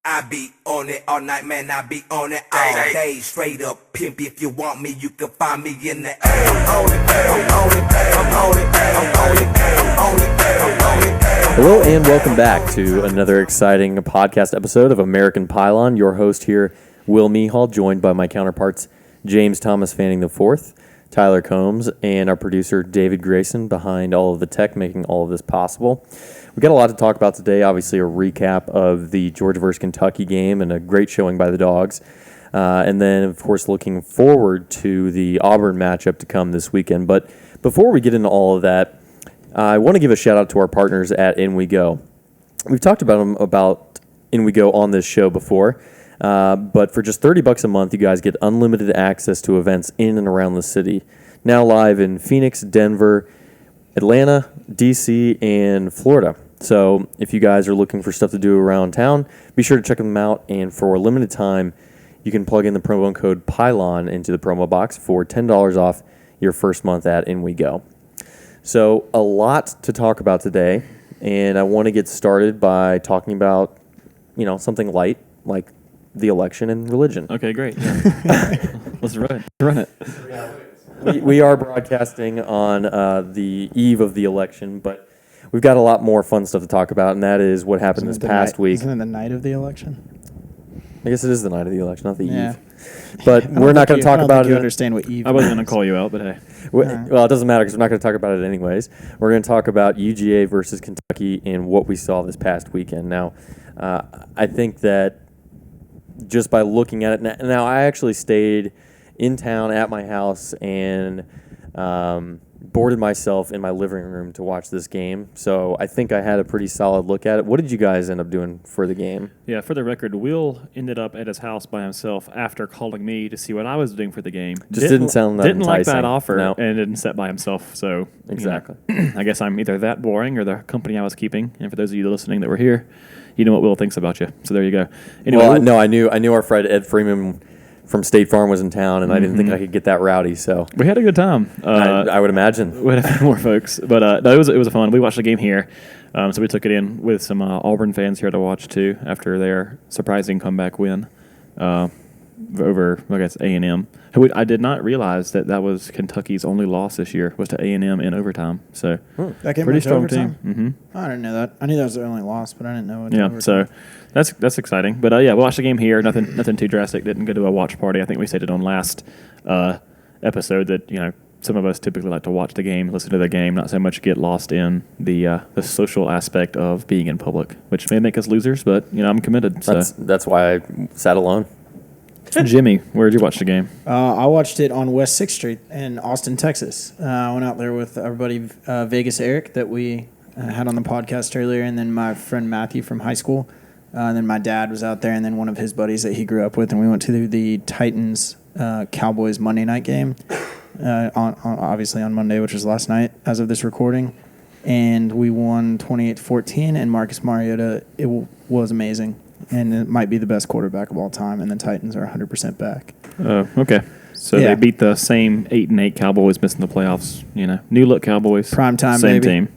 I be on it all night, man. I be on it all day. Straight up pimp. If you want me, you can find me in the A. I'm on it, I'm on it, I'm on it, I'm on it, I'm on it, I'm on it. Hello and welcome back to another exciting podcast episode of American Pylon. Your host here, Will Mehall, joined by my counterparts James Thomas Fanning IV, Tyler Combs, and our producer David Grayson behind all of the tech making all of this possible. We've got a lot to talk about today. Obviously, a recap of the Georgia versus Kentucky game and a great showing by the Dogs. And then, of course, looking forward to the Auburn matchup to come this weekend. But before we get into all of that, I want to give a shout out to our partners at In We Go. We've talked about them about In We Go on this show before. But for just $30 a month, you guys get unlimited access to events in and around the city. Now live in Phoenix, Denver, Atlanta, D.C., and Florida. So if you guys are looking for stuff to do around town, be sure to check them out. And for a limited time, you can plug in the promo code Pylon into the promo box for $10 off your first month at In We Go. So a lot to talk about today, and I want to get started by talking about, something light like the election and religion. Okay, great. Yeah. Let's run it. We are broadcasting on the eve of the election, but we've got a lot more fun stuff to talk about, and that is what happened this past week. Isn't it the night of the election? I guess it is the night of the election, not the eve. But we're not going to talk about it. You understand what eve I wasn't going to call you out, but hey. Well, it doesn't matter because we're not going to talk about it anyways. We're going to talk about UGA versus Kentucky and what we saw this past weekend. Now, I think that just by looking at it, now I actually stayed in town at my house and boarded myself in my living room to watch this game. So I think I had a pretty solid look at it. What did you guys end up doing for the game? Yeah, for the record, Will ended up at his house by himself after calling me to see what I was doing for the game. Didn't sound that Didn't like enticing. that offer, No. and didn't sit by himself. So Exactly. I guess I'm either that boring or the company I was keeping. And for those of you listening that were here, you know what Will thinks about you. So there you go. Anyway, Well, no, I knew our friend Ed Freeman from State Farm was in town, and I didn't think I could get that rowdy. So we had a good time. I would imagine. We had a few more folks, but no, it was a fun. We watched the game here, so we took it in with some Auburn fans here to watch too after their surprising comeback win over, I guess, A&M. I did not realize that was Kentucky's only loss this year was to A&M in overtime. So That game pretty went to strong overtime? team. I didn't know that. I knew that was their only loss, but I didn't know it. Yeah, so that's exciting. But yeah, we watched the game here. Nothing too drastic. Didn't go to a watch party. I think we stated on last episode that some of us typically like to watch the game, listen to the game, not so much get lost in the social aspect of being in public, which may make us losers. But I'm committed. So That's why I sat alone. Jimmy, where did you watch the game? I watched it on West 6th Street in Austin, Texas. I went out there with our buddy Vegas Eric that we had on the podcast earlier, and then my friend Matthew from high school. And then my dad was out there, and then one of his buddies that he grew up with, and we went to the Titans Cowboys Monday night game, obviously on Monday, which was last night as of this recording. And we won 28-14, and Marcus Mariota, was amazing. And it might be the best quarterback of all time, and the Titans are 100% back. Okay. So Yeah. they beat the same 8-8 Cowboys missing the playoffs. New look Cowboys. Prime time, same baby. team.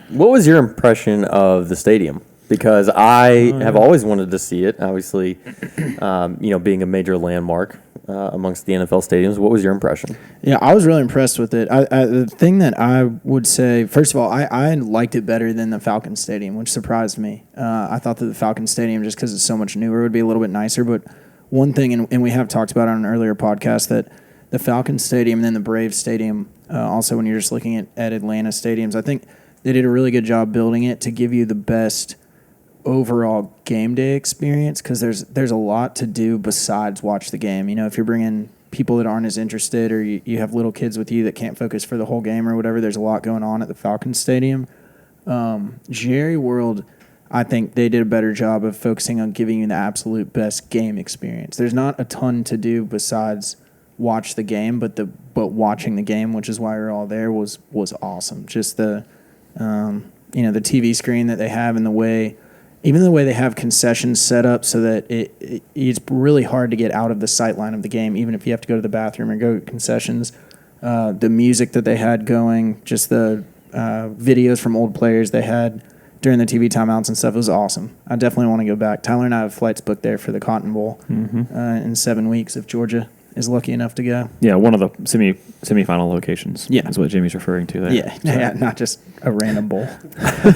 What was your impression of the stadium? Because I have always wanted to see it. Obviously, being a major landmark amongst the NFL stadiums. What was your impression? Yeah, I was really impressed with it. The thing that I would say, first of all, I liked it better than the Falcon Stadium, which surprised me. I thought that the Falcon Stadium, just because it's so much newer, would be a little bit nicer. But one thing, and we have talked about it on an earlier podcast, that the Falcon Stadium and then the Braves Stadium, also when you're just looking at Atlanta stadiums, I think they did a really good job building it to give you the best overall game day experience, because there's a lot to do besides watch the game. If you're bringing people that aren't as interested, or you have little kids with you that can't focus for the whole game or whatever, there's a lot going on at the Falcons Stadium. Jerry World, I think they did a better job of focusing on giving you the absolute best game experience. There's not a ton to do besides watch the game, but watching the game, which is why we're all there, was awesome. Just the the TV screen that they have, and the way they have concessions set up so that it's really hard to get out of the sight line of the game, even if you have to go to the bathroom or go to concessions. The music that they had going, just the videos from old players they had during the TV timeouts and stuff. It was awesome. I definitely want to go back. Tyler and I have flights booked there for the Cotton Bowl in 7 weeks if Georgia is lucky enough to go. Yeah, one of the semifinal locations. Yeah. Is what Jimmy's referring to there. Yeah, not just a random bowl.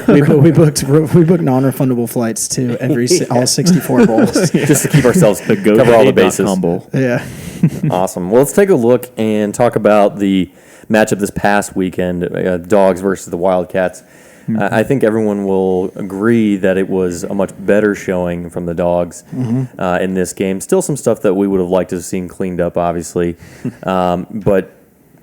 we booked non-refundable flights to all 64 bowls. Just to keep ourselves The Go cover all the bases. Bowl. Yeah. Awesome. Well, let's take a look and talk about the matchup this past weekend, Dogs versus the Wildcats. I think everyone will agree that it was a much better showing from the Dogs in this game. Still some stuff that we would have liked to have seen cleaned up, obviously. But,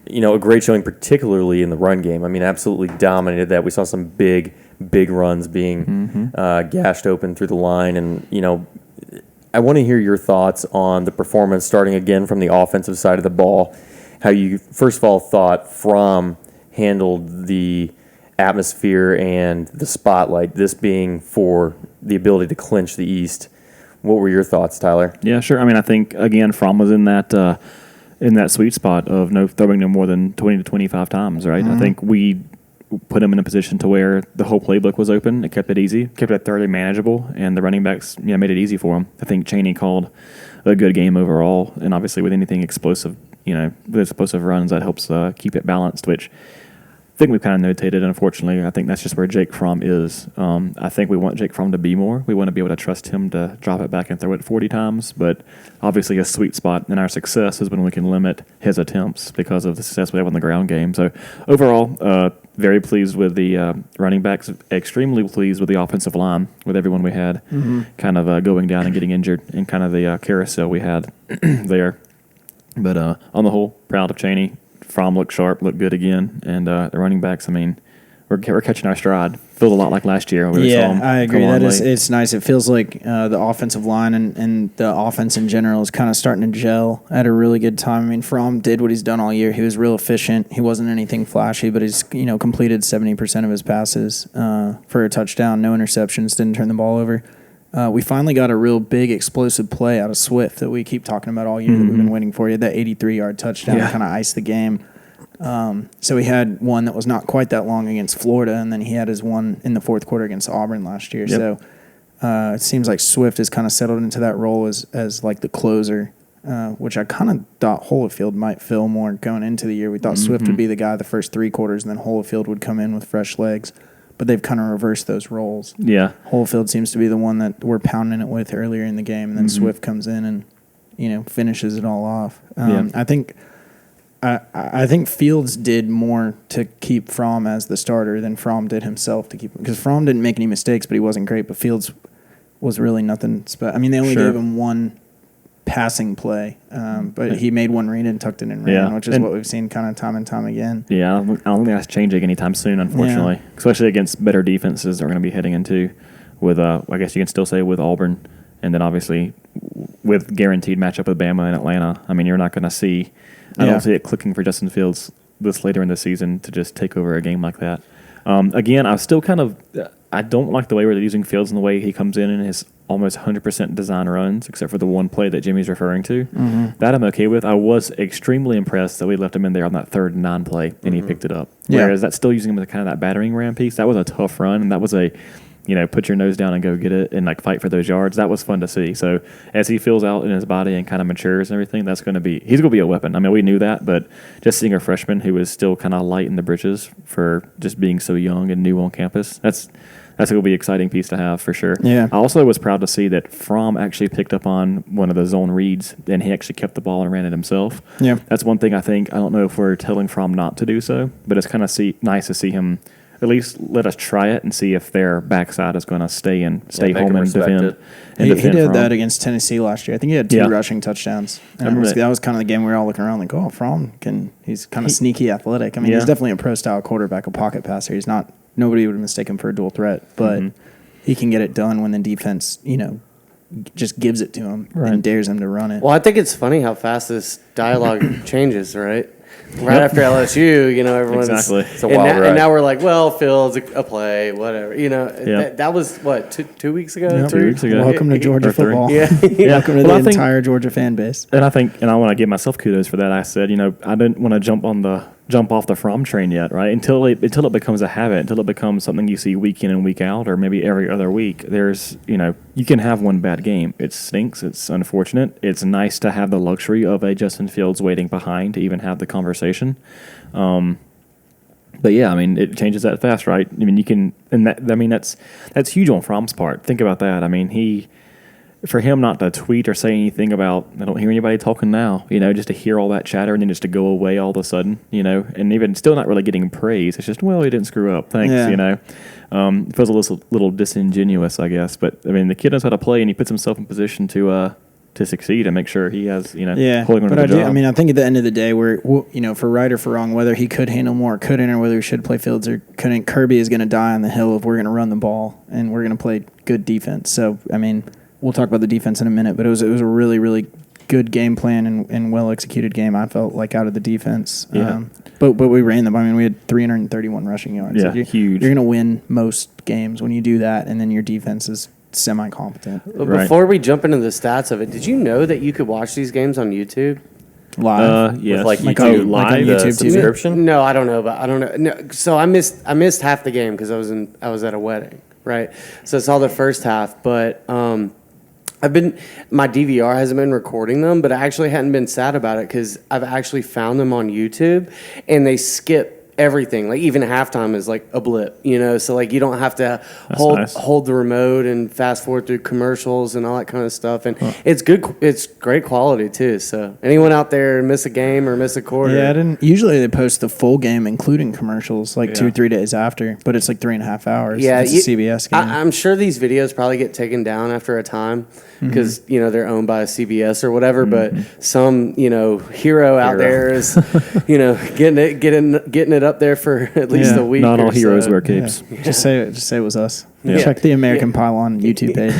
a great showing, particularly in the run game. I mean, absolutely dominated that. We saw some big runs being gashed open through the line. And, I want to hear your thoughts on the performance, starting again from the offensive side of the ball. How you, first of all, thought Fromm handled the atmosphere and the spotlight, this being for the ability to clinch the East. What were your thoughts, Tyler? Yeah, sure. I mean, I think, again, Fromm was in that sweet spot of throwing no more than 20 to 25 times, right? I think we put him in a position to where the whole playbook was open. It kept it easy, kept it thoroughly manageable, and the running backs made it easy for him. I think Chaney called a good game overall, and obviously with anything explosive, with explosive runs, that helps keep it balanced, which I think we've kind of notated. Unfortunately, I think that's just where Jake Fromm is. I think we want Jake Fromm to be more. We want to be able to trust him to drop it back and throw it 40 times. But obviously, a sweet spot in our success is when we can limit his attempts because of the success we have on the ground game. So overall, very pleased with the running backs. Extremely pleased with the offensive line, with everyone we had kind of going down and getting injured, and kind of the carousel we had there. But on the whole, proud of Chaney. Fromm looked sharp, looked good again, and the running backs, I mean, we're catching our stride. Feels a lot like last year. I agree. It's nice. It feels like the offensive line and the offense in general is kind of starting to gel at a really good time. I mean, Fromm did what he's done all year. He was real efficient. He wasn't anything flashy, but he's completed 70% of his passes for a touchdown, no interceptions, didn't turn the ball over. We finally got a real big explosive play out of Swift that we keep talking about all year that we've been waiting for. He had that 83-yard touchdown kind of iced the game. So he had one that was not quite that long against Florida, and then he had his one in the fourth quarter against Auburn last year. Yep. So it seems like Swift has kind of settled into that role as like the closer, which I kind of thought Holyfield might fill more going into the year. We thought Swift would be the guy the first three quarters, and then Holyfield would come in with fresh legs. But they've kind of reversed those roles. Yeah. Holyfield seems to be the one that we're pounding it with earlier in the game, and then Swift comes in and finishes it all off. I think Fields did more to keep Fromm as the starter than Fromm did himself to keep him, because Fromm didn't make any mistakes, but he wasn't great. But Fields was really nothing. I mean, they only gave him one passing play, but he made one read and tucked it in ran, which is what we've seen kind of time and time again. Yeah, I don't think that's changing anytime soon, unfortunately, especially against better defenses that we're going to be heading into with, I guess you can still say with Auburn, and then obviously with guaranteed matchup with Bama and Atlanta. I mean, you're not going to see – I don't see it clicking for Justin Fields this later in the season to just take over a game like that. Again, I still kind of – I don't like the way we're using Fields and the way he comes in his almost 100% design runs, except for the one play that Jimmy's referring to. That I'm okay with. I was extremely impressed that we left him in there on that 3rd and 9 play, and he picked it up. Whereas that's still using him as kind of that battering ram piece. That was a tough run, and that was a – put your nose down and go get it and fight for those yards. That was fun to see. So as he fills out in his body and kind of matures and everything, he's going to be a weapon. I mean, we knew that, but just seeing a freshman who is still kind of light in the britches for just being so young and new on campus, that's going to be an exciting piece to have for sure. Yeah. I also was proud to see that Fromm actually picked up on one of the zone reads and he actually kept the ball and ran it himself. Yeah. That's one thing I don't know if we're telling Fromm not to do so, but it's kind of nice to see him at least let us try it and see if their backside is going to stay home and defend. He did that against Tennessee last year. I think he had 2 rushing touchdowns. And that was kind of the game we were all looking around like, oh, Fromm he's kind of sneaky athletic. I mean, he's definitely a pro-style quarterback, a pocket passer. He's not – nobody would mistake him for a dual threat, but he can get it done when the defense, just gives it to him and dares him to run it. Well, I think it's funny how fast this dialogue changes, right? Right after LSU, everyone's exactly. It's a wild ride. And now we're like, well, Phil's a play, whatever. That was what 2 weeks ago. Yep. 2 weeks ago. Welcome to Georgia football. Welcome to the entire Georgia fan base. And I want to give myself kudos for that. I said, I didn't want to jump on the jump off the Fromm train yet, right? Until it becomes a habit, until it becomes something you see week in and week out, or maybe every other week. There's, you can have one bad game. It stinks. It's unfortunate. It's nice to have the luxury of a Justin Fields waiting behind to even have the conversation. But yeah, I mean, it changes that fast, right? I mean, that's huge on Fromm's part. Think about that. I mean, for him not to tweet or say anything about, I don't hear anybody talking now, just to hear all that chatter and then just to go away all of a sudden, and even still not really getting praise. It's just, well, he didn't screw up. Thanks, It feels a little disingenuous, I guess. But, I mean, the kid knows how to play, and he puts himself in position to succeed and make sure he has, holding on to the job. I mean, I think at the end of the day, for right or for wrong, whether he could handle more, couldn't, or whether he should play Fields or couldn't, Kirby is going to die on the hill if we're going to run the ball and we're going to play good defense. So, I mean, we'll talk about the defense in a minute, but it was a really, really good game plan and well executed game. I felt like out of the defense. Yeah. But we ran them. I mean, we had 331 rushing yards. Yeah, huge. You're going to win most games when you do that, and then your defense is semi-competent. Right. Before we jump into the stats of it, did you know that you could watch these games on YouTube? Live. Yes. With Like YouTube on Live, YouTube the TV? subscription? No, I don't know. No, so I missed half the game because I was at a wedding, right? So I saw the first half, but my DVR hasn't been recording them, but I actually hadn't been sad about it because I've actually found them on YouTube, and they skip everything. Like even halftime is like a blip, so like you don't have to hold the remote and fast forward through commercials and all that kind of stuff, and it's good. It's great quality too. So anyone out there miss a game or miss a quarter? Yeah, I didn't. Usually they post the full game, including commercials, like 2 or 3 days after. But it's like 3.5 hours. Yeah, it's a CBS game. I'm sure these videos probably get taken down after a time because they're owned by CBS or whatever. But some hero out there is getting it up there for at least a week. Not all or heroes so. wear capes. Yeah. Just say it was us. Yeah. Check the American Pylon YouTube page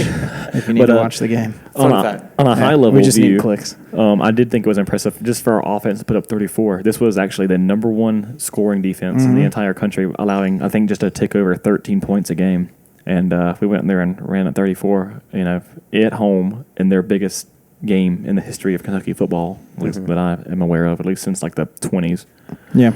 if you need to watch the game. On a high level we just view, need clicks. I did think it was impressive just for our offense to put up 34. This was actually the number one scoring defense in the entire country, allowing, I think, just a tick over 13 points a game. And if we went in there and ran at 34, at home in their biggest game in the history of Kentucky football, at least that I am aware of, at least since like the 20s. Yeah.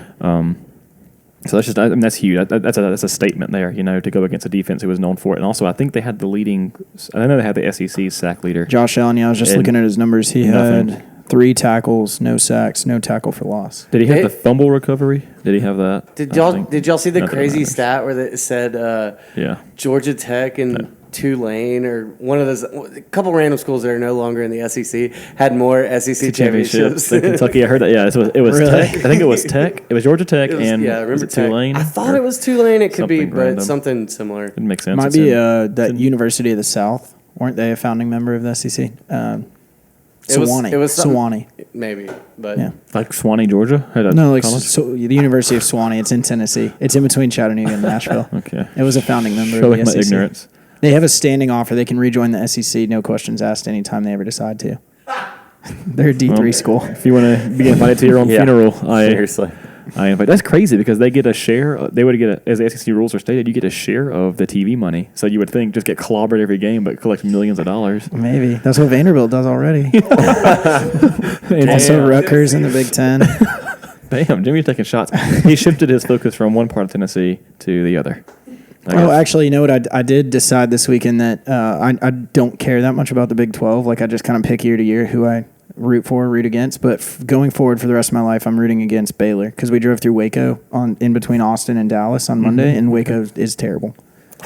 So that's huge. That's a statement there, to go against a defense who was known for it. And also, I think they had I know they had the SEC sack leader. Josh Allen, I was just looking at his numbers. He nothing. had 3 tackles, no sacks, no tackle for loss. Did he have the fumble recovery? Did he have that? Did y'all see the nothing crazy matters. stat where it said Georgia Tech and Tulane or one of those, a couple random schools that are no longer in the SEC had more SEC championships. Like Kentucky, I heard that. Yeah, it was Really? Tech. I think it was Tech. It was Georgia Tech I remember was it Tech. Tulane. I thought it was Tulane. It could be, Something but random. something similar. It makes sense. Might It's be in- that University of the South. Weren't they a founding member of the SEC? Sewanee. It was something- Sewanee. Maybe, but Yeah. like Swanee, Georgia. Had a No, like college? the University of Sewanee. It's in Tennessee. It's in between Chattanooga and Nashville. Okay. It was a founding member Showing of my the SEC. ignorance. They have a standing offer. They can rejoin the SEC, no questions asked, anytime they ever decide to. They're a D3 school. If you want to be invited to your own Yeah. funeral, Seriously. I invite. That's crazy because they get a share. They would get, as the SEC rules are stated, you get a share of the TV money. So you would think just get clobbered every game, but collect millions of dollars. Maybe. That's what Vanderbilt does already. Also Rutgers in the Big Ten. Damn, Jimmy's taking shots. He shifted his focus from one part of Tennessee to the other. Oh, actually, you know what? I did decide this weekend that I don't care that much about the Big 12. Like, I just kind of pick year to year who I root for, root against. But going forward for the rest of my life, I'm rooting against Baylor because we drove through Waco in between Austin and Dallas on Monday, and Waco is terrible.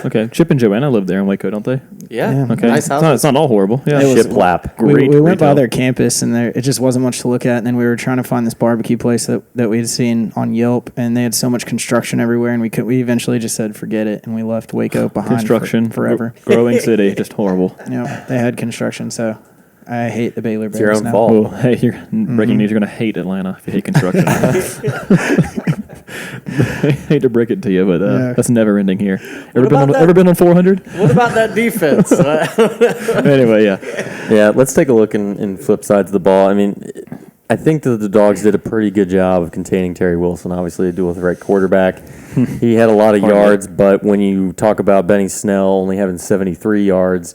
Okay, Chip and Joanna live there in Waco, don't they? yeah, Okay, nice house. It's not all horrible. Yeah, It was- Shiplap. Great We went by retail. their campus, and it just wasn't much to look at. And then we were trying to find this barbecue place that we had seen on Yelp, and they had so much construction everywhere, and we eventually just said forget it, and we left Waco behind Construction forever. growing city, just horrible. They had construction, so I hate the Baylor Bears your own now. fault. Well, hey, you're breaking news. You're going to hate Atlanta if you hate construction. I hate to break it to you, but Yeah. that's never ending here. about that? Ever been on 400? What about that defense? Anyway, yeah. Yeah, let's take a look in flip sides of the ball. I mean, I think that the Dogs did a pretty good job of containing Terry Wilson. Obviously, they do with the right quarterback. He had a lot of yards, but when you talk about Benny Snell only having 73 yards,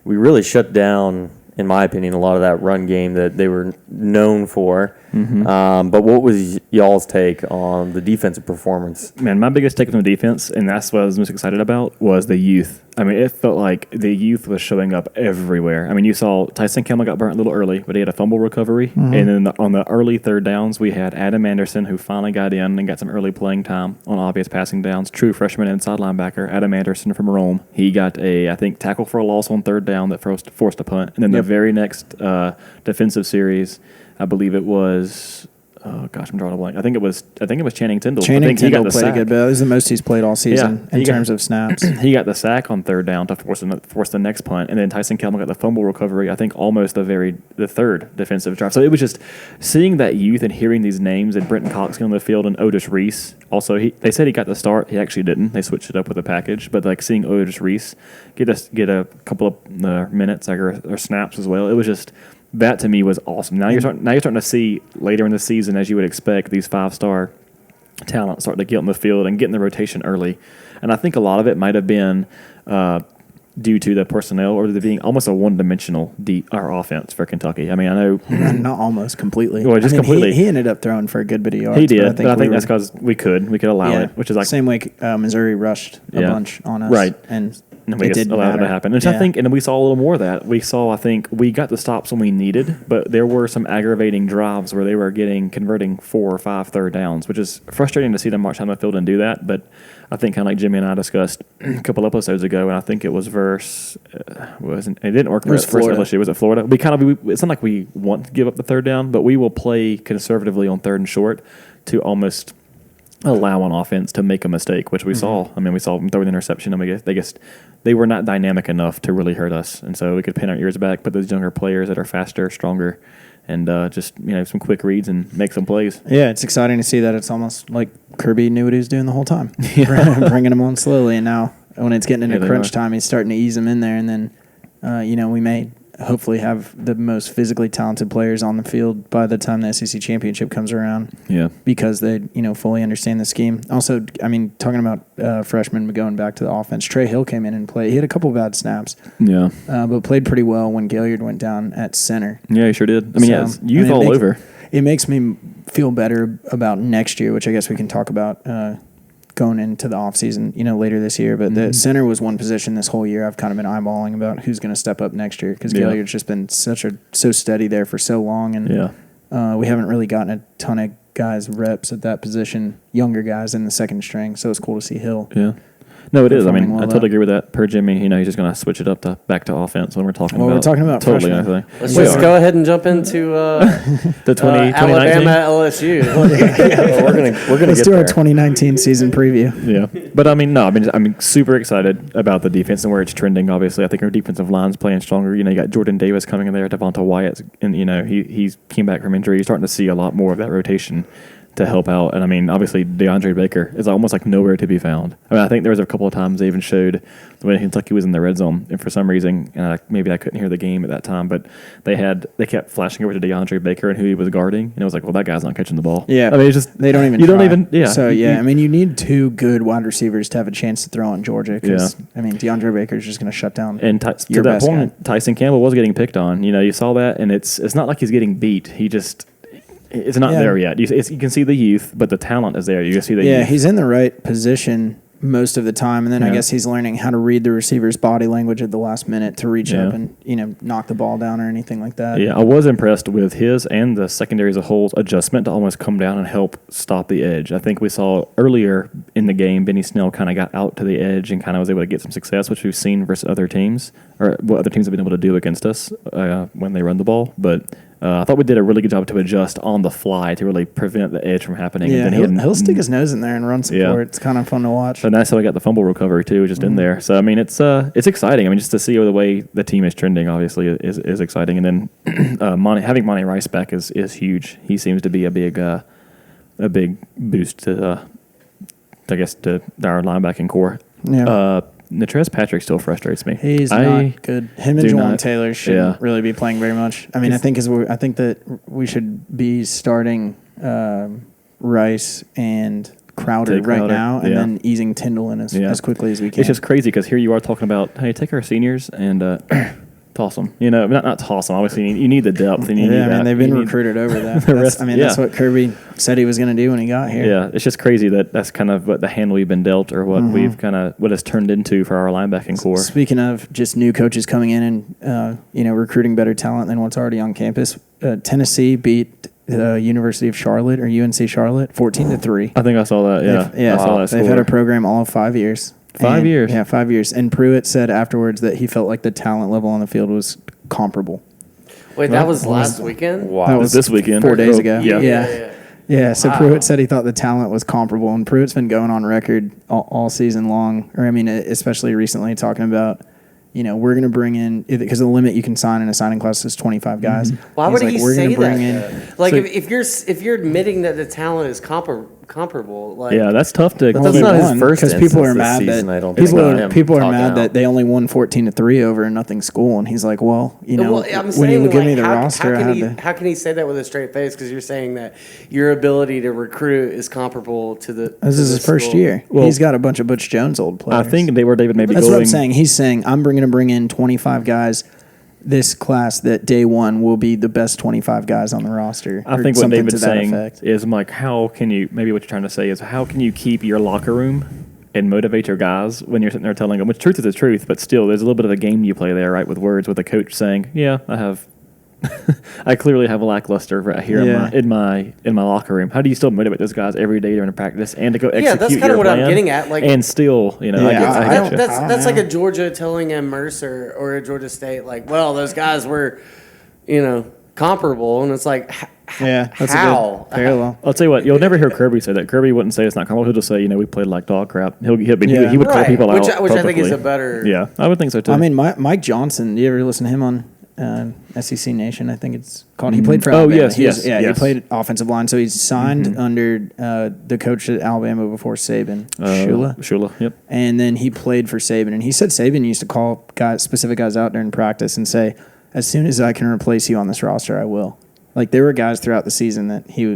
we really shut down in my opinion, a lot of that run game that they were known for. But what was y'all's take on the defensive performance? Man, my biggest take on the defense, and that's what I was most excited about, was the youth. I mean, it felt like the youth was showing up everywhere. I mean, you saw Tyson Campbell got burnt a little early, but he had a fumble recovery. And then on the early third downs, we had Adam Anderson, who finally got in and got some early playing time on obvious passing downs. True freshman inside linebacker, Adam Anderson from Rome. He got I think, tackle for a loss on third down that forced a punt. And then the very next defensive series, I believe it was... Oh gosh, I'm drawing a blank. I think it was Channing Tindall. Channing Tindall played a good bit. This is the most he's played all season in terms of snaps. He got the sack on third down to force the next punt, and then Tyson Campbell got the fumble recovery. I think almost the third defensive drive. So it was just seeing that youth and hearing these names, and Brenton Cox on the field, and Otis Reese. Also, they said he got the start. He actually didn't. They switched it up with a package. But like seeing Otis Reese get a couple of minutes or snaps as well. It was just. That to me was awesome. Now you're starting to see later in the season, as you would expect, these 5-star talent start to get on the field and get in the rotation early. And I think a lot of it might have been due to the personnel or there being almost a one-dimensional offense for Kentucky. I mean, I know not almost completely. Well, just completely. He ended up throwing for a good bit of yards. He did, but I think that's because we could allow it, which is like same way Missouri rushed a bunch on us, right? And we just allowed it to happen. And I think, and we saw a little more of that. I think we got the stops when we needed, but there were some aggravating drives where they were converting 4 or 5 third downs, which is frustrating to see them march down the field and do that. But I think kind of like Jimmy and I discussed a couple episodes ago, and I think it was it didn't work for us versus LSU. Was it Florida? It's not like we want to give up the third down, but we will play conservatively on third and short to almost allow an offense to make a mistake, which we saw. I mean, we saw them throw an interception. I mean, they were not dynamic enough to really hurt us, and so we could pin our ears back. But those younger players that are faster, stronger, and just some quick reads and make some plays. Yeah, it's exciting to see that. It's almost like Kirby knew what he was doing the whole time, bringing them on slowly, and now when it's getting into crunch time, he's starting to ease them in there, and then we may hopefully have the most physically talented players on the field by the time the SEC championship comes around. Yeah, because they fully understand the scheme. Also, I mean, talking about freshmen going back to the offense, Trey Hill came in and played. He had a couple of bad snaps. Yeah, but played pretty well when Gaillard went down at center. Yeah, he sure did. I mean, youth all over. It makes me feel better about next year, which I guess we can talk about going into the offseason, later this year. But the center was one position this whole year I've kind of been eyeballing about who's going to step up next year, because Gaillard's just been so steady there for so long, and we haven't really gotten a ton of guys reps at that position, younger guys in the second string. So it's cool to see Hill. Yeah. No, it is. I mean, I totally agree with that. Per Jimmy, he's just going to switch it up back to offense when we're talking about. We're talking about totally freshmen. anything. Let's just go ahead and jump into the 2019 Alabama LSU. we're gonna Let's get do there. our 2019 season preview. Yeah, but I'm super excited about the defense and where it's trending. Obviously, I think our defensive line's playing stronger. You got Jordan Davis coming in there, Devonta Wyatt, and he came back from injury. You're starting to see a lot more of that rotation to help out. And I mean, obviously, DeAndre Baker is almost like nowhere to be found. I mean, I think there was a couple of times they even showed when Kentucky was in the red zone, and for some reason, maybe I couldn't hear the game at that time, but they kept flashing over to DeAndre Baker and who he was guarding, and it was like, well, that guy's not catching the ball. Yeah, I mean, it's just they don't even. Yeah. So I mean, you need 2 good wide receivers to have a chance to throw on Georgia. Because I mean, DeAndre Baker is just going to shut down. And to that point, Tyson Campbell was getting picked on. You saw that, and it's not like he's getting beat. He just. It's not there yet. You can see the youth, but the talent is there. You can see the youth. Yeah, he's in the right position most of the time, and then I guess he's learning how to read the receiver's body language at the last minute to reach up and knock the ball down or anything like that. Yeah, I was impressed with his and the secondary as a whole's adjustment to almost come down and help stop the edge. I think we saw earlier in the game, Benny Snell kind of got out to the edge and kind of was able to get some success, which we've seen versus other teams, or what other teams have been able to do against us when they run the ball. But I thought we did a really good job to adjust on the fly to really prevent the edge from happening. Yeah, and then he'll stick his nose in there and run support. It's kind of fun to watch. And that's how we got the fumble recovery too, just in there. So I mean, it's exciting. I mean, just to see the way the team is trending, obviously, is exciting. And then having Monty Rice back is huge. He seems to be a big boost to I guess to our linebacking core. Yeah. Natrez Patrick still frustrates me. He's not good. Him and Juwan Taylor shouldn't really be playing very much. I mean, I think that we should be starting Rice and Crowder right now, and then easing Tindall in as quickly as we can. It's just crazy because here you are talking about, hey, take our seniors and toss them. You know, not toss them. Obviously, you need the depth. And you need I mean, that. they've been You need- recruited over that. the rest- That's yeah. what Kirby said he was going to do when he got here. Yeah, it's just crazy that's kind of what the hand we've been dealt, or what Mm-hmm. we've kind of what it's turned into for our linebacking core. Speaking of just new coaches coming in and recruiting better talent than what's already on campus, Tennessee beat the University of Charlotte or UNC Charlotte 14-3. I think I saw that. Yeah, I saw that They've had a score. program all of 5 years. 5 years? Yeah, 5 years. And Pruitt said afterwards that he felt like the talent level on the field was comparable. Wait, that was last weekend? Wow. That It was this weekend. 4 days ago. Yeah. Yeah, so Pruitt said he thought the talent was comparable, and Pruitt's been going on record all season long, or I mean, especially recently, talking about, we're going to bring in, because the limit you can sign in a signing class is 25 guys. Why He's would like, he we're say gonna bring that? in. Like, So- if you're admitting that the talent is comparable, like, Yeah, that's tough to. That's not his first because people instance are this mad season, that I don't think. people Not are him people are talking mad out. that they only won 14-3 over a nothing school, and he's like, well, Well, I'm when saying, you give like, me the how, roster, how I can had he to. how can he say that with a straight face? Because you're saying that your ability to recruit is comparable to the. This is his first year. Well, He's got a bunch of Butch Jones old players. I think they were David maybe That's going. what I'm saying. He's saying I'm going to bring in 25 guys. This class that day one will be the best 25 guys on the roster. I or think what something David's to that saying effect. is, Mike, how can you, maybe what you're trying to say is, how can you keep your locker room and motivate your guys when you're sitting there telling them, which truth is the truth, but still, there's a little bit of a game you play there, right, with words, with the coach saying, yeah, I clearly have a lackluster right here Yeah. in my locker room. How do you still motivate those guys every day during practice and to go execute that's kinda your what I'm plan getting at, like- and still, I Yeah, get I don't- you. That's like a Georgia telling a Mercer or a Georgia State, like, well, those guys were, comparable, and it's like, Yeah, that's how? a good parallel. I'll tell you what, you'll never hear Kirby say that. Kirby wouldn't say it's not comparable. He'll just say, we played like dog crap. He would call Right, people which out I think is publicly. a better. Yeah, I would think so too. I mean, Mike Johnson. Do you ever listen to him on SEC Nation? I think it's called. He played for Oh, Alabama. yes, He was- yes, yeah. yes. He played offensive line, so he's signed under the coach at Alabama before Saban, Shula, yep. and then he played for Saban. And he said Saban used to call specific guys out during practice and say, "As soon as I can replace you on this roster, I will." Like, there were guys throughout the season that he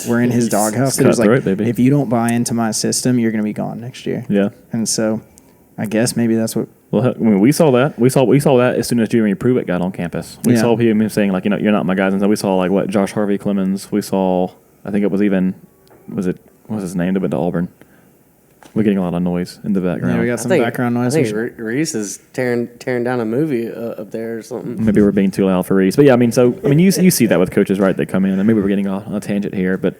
were in his doghouse. That was like, Cutthroat, baby. if you don't buy into my system, you're going to be gone next year. Yeah. And so, I guess maybe that's what. Well, I mean, we saw that. We saw that as soon as Jeremy Pruitt got on campus. We Yeah. saw him saying, like, you're not my guys. And then we saw, like, what, Josh Harvey Clemens. We saw, I think it was even, what was his name? That went to Auburn. We're getting a lot of noise in the background. Yeah, we got some background noise. I We think Reese is tearing down a movie up there or something. Maybe we're being too loud for Reese. But, yeah, you see that with coaches, right? They come in, and maybe we're getting on a tangent here. But,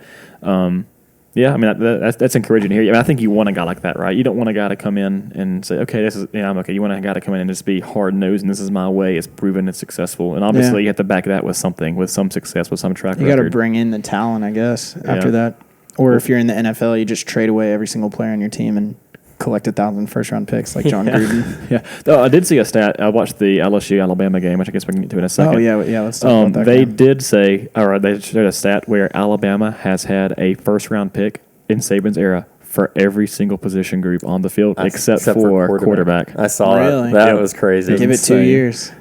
yeah, I mean, that's encouraging to hear. I mean, I think you want a guy like that, right? You don't want a guy to come in and say, okay, I'm okay. You want a guy to come in and just be hard-nosed, and this is my way. It's proven, it's successful. And obviously, you have to back that with something, with some success, with some track You got to record. bring in the talent, I guess, after Yeah. that. Or if you're in the NFL, you just trade away every single player on your team and collect 1,000 first-round picks like John Gruden. Yeah. Though I did see a stat. I watched the LSU-Alabama game, which I guess we can get to in a second. Oh, yeah, let's talk about that. They game. did say, or they showed a stat where Alabama has had a first-round pick in Saban's era for every single position group on the field except for quarterback. I saw Really? that. That Yep. was crazy. Give it 2 insane. years.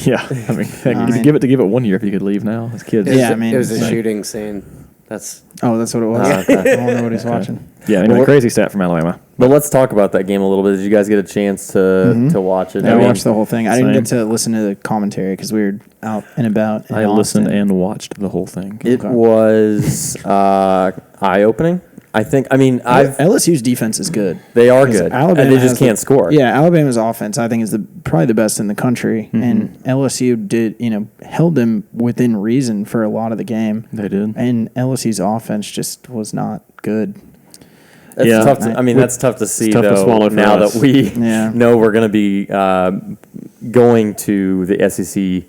Yeah, I mean, mean- give it 1 year if you could leave now as kids. Yeah, I mean, it was a like- shooting scene. That's Oh, that's what it was. okay. I don't know what he's watching. Yeah, anyway, crazy stat from Alabama. But let's talk about that game a little bit. Did you guys get a chance to watch it? Yeah, I I mean, watched the whole thing. I didn't same. get to listen to the commentary because we were out and about. In I listened Austin. and watched the whole thing. it Okay. was eye-opening. I think. I mean, LSU's defense is good. they are 'Cause good, Alabama and they just has the- can't score. Yeah, Alabama's offense I think is probably the best in the country, and LSU held them within reason for a lot of the game. They did. And LSU's offense just was not good. That's Yeah. tough. I mean, that's tough to see tough to though. swallow for now us. that we Yeah. know we're going to be going to the SEC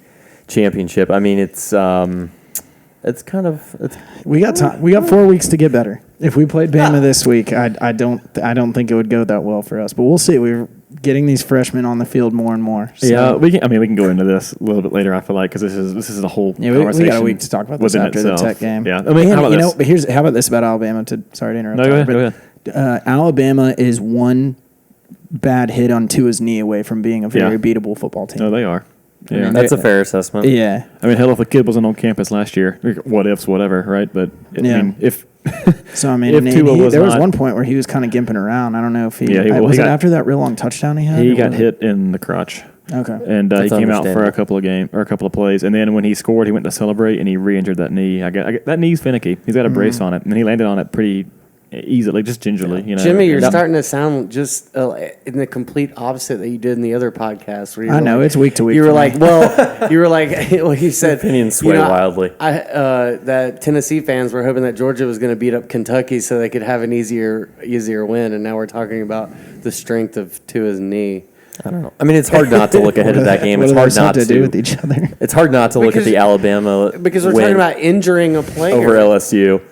championship. I mean, it's kind of We got time. We got 4 weeks to get better. If we played Bama this week, I don't think it would go that well for us. But we'll see. We're getting these freshmen on the field more and more. So. Yeah, we can go into this a little bit later. I feel like because this is a whole Yeah, conversation. we got a week to talk about this within after itself. the Tech game. Yeah, I mean, And, how about this? but how about this about Alabama? Sorry to interrupt. No, go ahead, Tyler, go but, Alabama is one bad hit on Tua's knee away from being a very Yeah. beatable football team. No, they are. Yeah, mean, that's a fair assessment. Yeah, I mean, hell, if a kid wasn't on campus last year, what ifs, whatever, right? But I Yeah. mean, if so I mean, If and Tua was there was not- one point where he was kind of gimping around. I don't know if he Yeah, he was it got- after that real long touchdown he had. he or got was it- hit in the crotch, Okay. And he That's came out for understandable. a couple of plays, and then when he scored, he went to celebrate, and he re-injured that knee. I get that knee's finicky. He's got a brace on it, and he landed on it pretty easily, just gingerly. You know, Jimmy, you're And- starting to sound just in the complete opposite that you did in the other podcast. Where you I were know, like- it's week to week You were for me. like, well, well, you said Opinions sway wildly. That Tennessee fans were hoping that Georgia was going to beat up Kentucky so they could have an easier win, and now we're talking about the strength of Tua's knee. I don't know. I mean, it's hard not to look ahead of that game. What It's do hard those have not to do with each other? It's hard not to look at Because- the Alabama Because we're win talking about injuring a player. over LSU.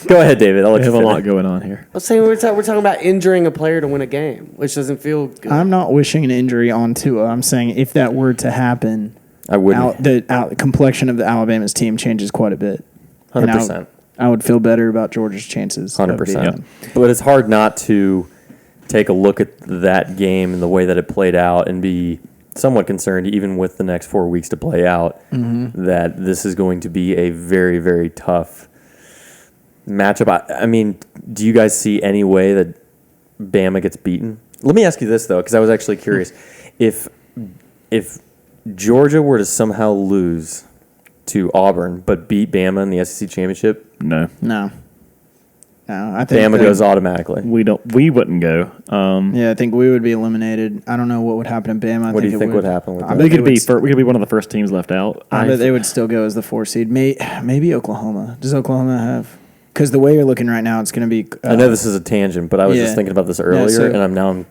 Go ahead, David. I'll let We you have a lot finish. going on here. I'm saying we're talking about injuring a player to win a game, which doesn't feel good. I'm not wishing an injury on Tua. I'm saying if that were to happen, I wouldn't. the complexion of the Alabama's team changes quite a bit. And 100%. I would feel better about Georgia's chances. of beating 100%. them. But it's hard not to take a look at that game and the way that it played out and be somewhat concerned, even with the next 4 weeks to play out, that this is going to be a very, very tough matchup. I mean, do you guys see any way that Bama gets beaten? Let me ask you this, though, because I was actually curious. If Georgia were to somehow lose to Auburn but beat Bama in the SEC championship, No, No, I think Bama that- goes automatically. we wouldn't go. Yeah, I think we would be eliminated. I don't know what would happen in Bama. What do you think would happen with I that? bet We they could would be we could be one of the first teams left out. I bet they would still go as the 4 seed. Maybe Oklahoma. Does Oklahoma have? Because the way you're looking right now, it's going to be. I know this is a tangent, but I was yeah. just thinking about this earlier, so- and I'm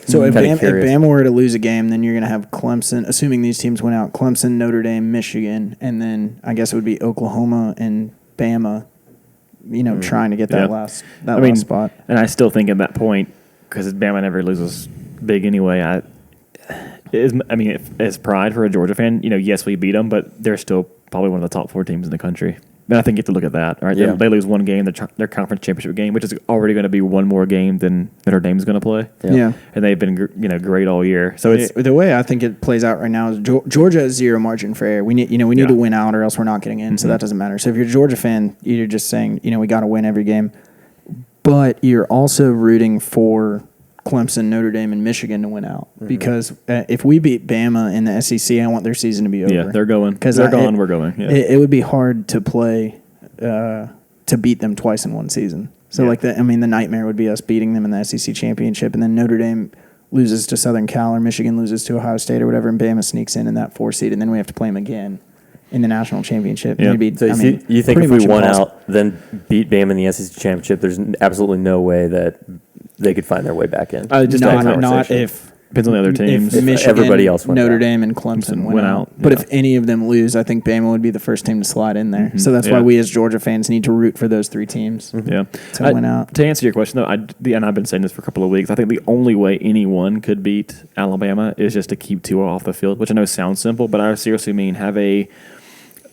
So if kinda Bama, curious. if Bama were to lose a game, then you're going to have Clemson, assuming these teams went out, Clemson, Notre Dame, Michigan, and then I guess it would be Oklahoma and Bama, trying to get that Yeah. last spot. And I still think at that point, because Bama never loses big anyway. As pride for a Georgia fan, yes, we beat them, but they're still probably one of the top 4 teams in the country. And I think you have to look at that. All right, Yeah. they lose one game, their conference championship game, which is already going to be one more game than Notre Dame's going to play. Yeah. And they've been great all year. So it's The way I think it plays out right now is Georgia has zero margin for error. We need Yeah. to win out or else we're not getting in. So that doesn't matter. So if you're a Georgia fan, you're just saying we got to win every game, but you're also rooting for Clemson, Notre Dame, and Michigan to win out because if we beat Bama in the SEC, I want their season to be over. yeah, they're going. 'Cause They're gone. We're going. Yeah. It would be hard to play to beat them twice in one season. So Yeah. the nightmare would be us beating them in the SEC championship, and then Notre Dame loses to Southern Cal or Michigan loses to Ohio State or whatever, and Bama sneaks in that 4 seed, and then we have to play them again in the national championship. Yeah. It'd be, So you think pretty if we much won impossible. out, then beat Bama in the SEC championship, there's absolutely no way that they could find their way back in? Just that not conversation. if Depends on the other teams. If Michigan, everybody else went Notre out. Dame, and Clemson went out. out, But yeah. if any of them lose, I think Bama would be the first team to slide in there. So that's why Yeah. we as Georgia fans need to root for those 3 teams. Yeah. To win out. To answer your question, though, and I've been saying this for a couple of weeks, I think the only way anyone could beat Alabama is just to keep Tua off the field, which I know sounds simple, but I seriously mean have a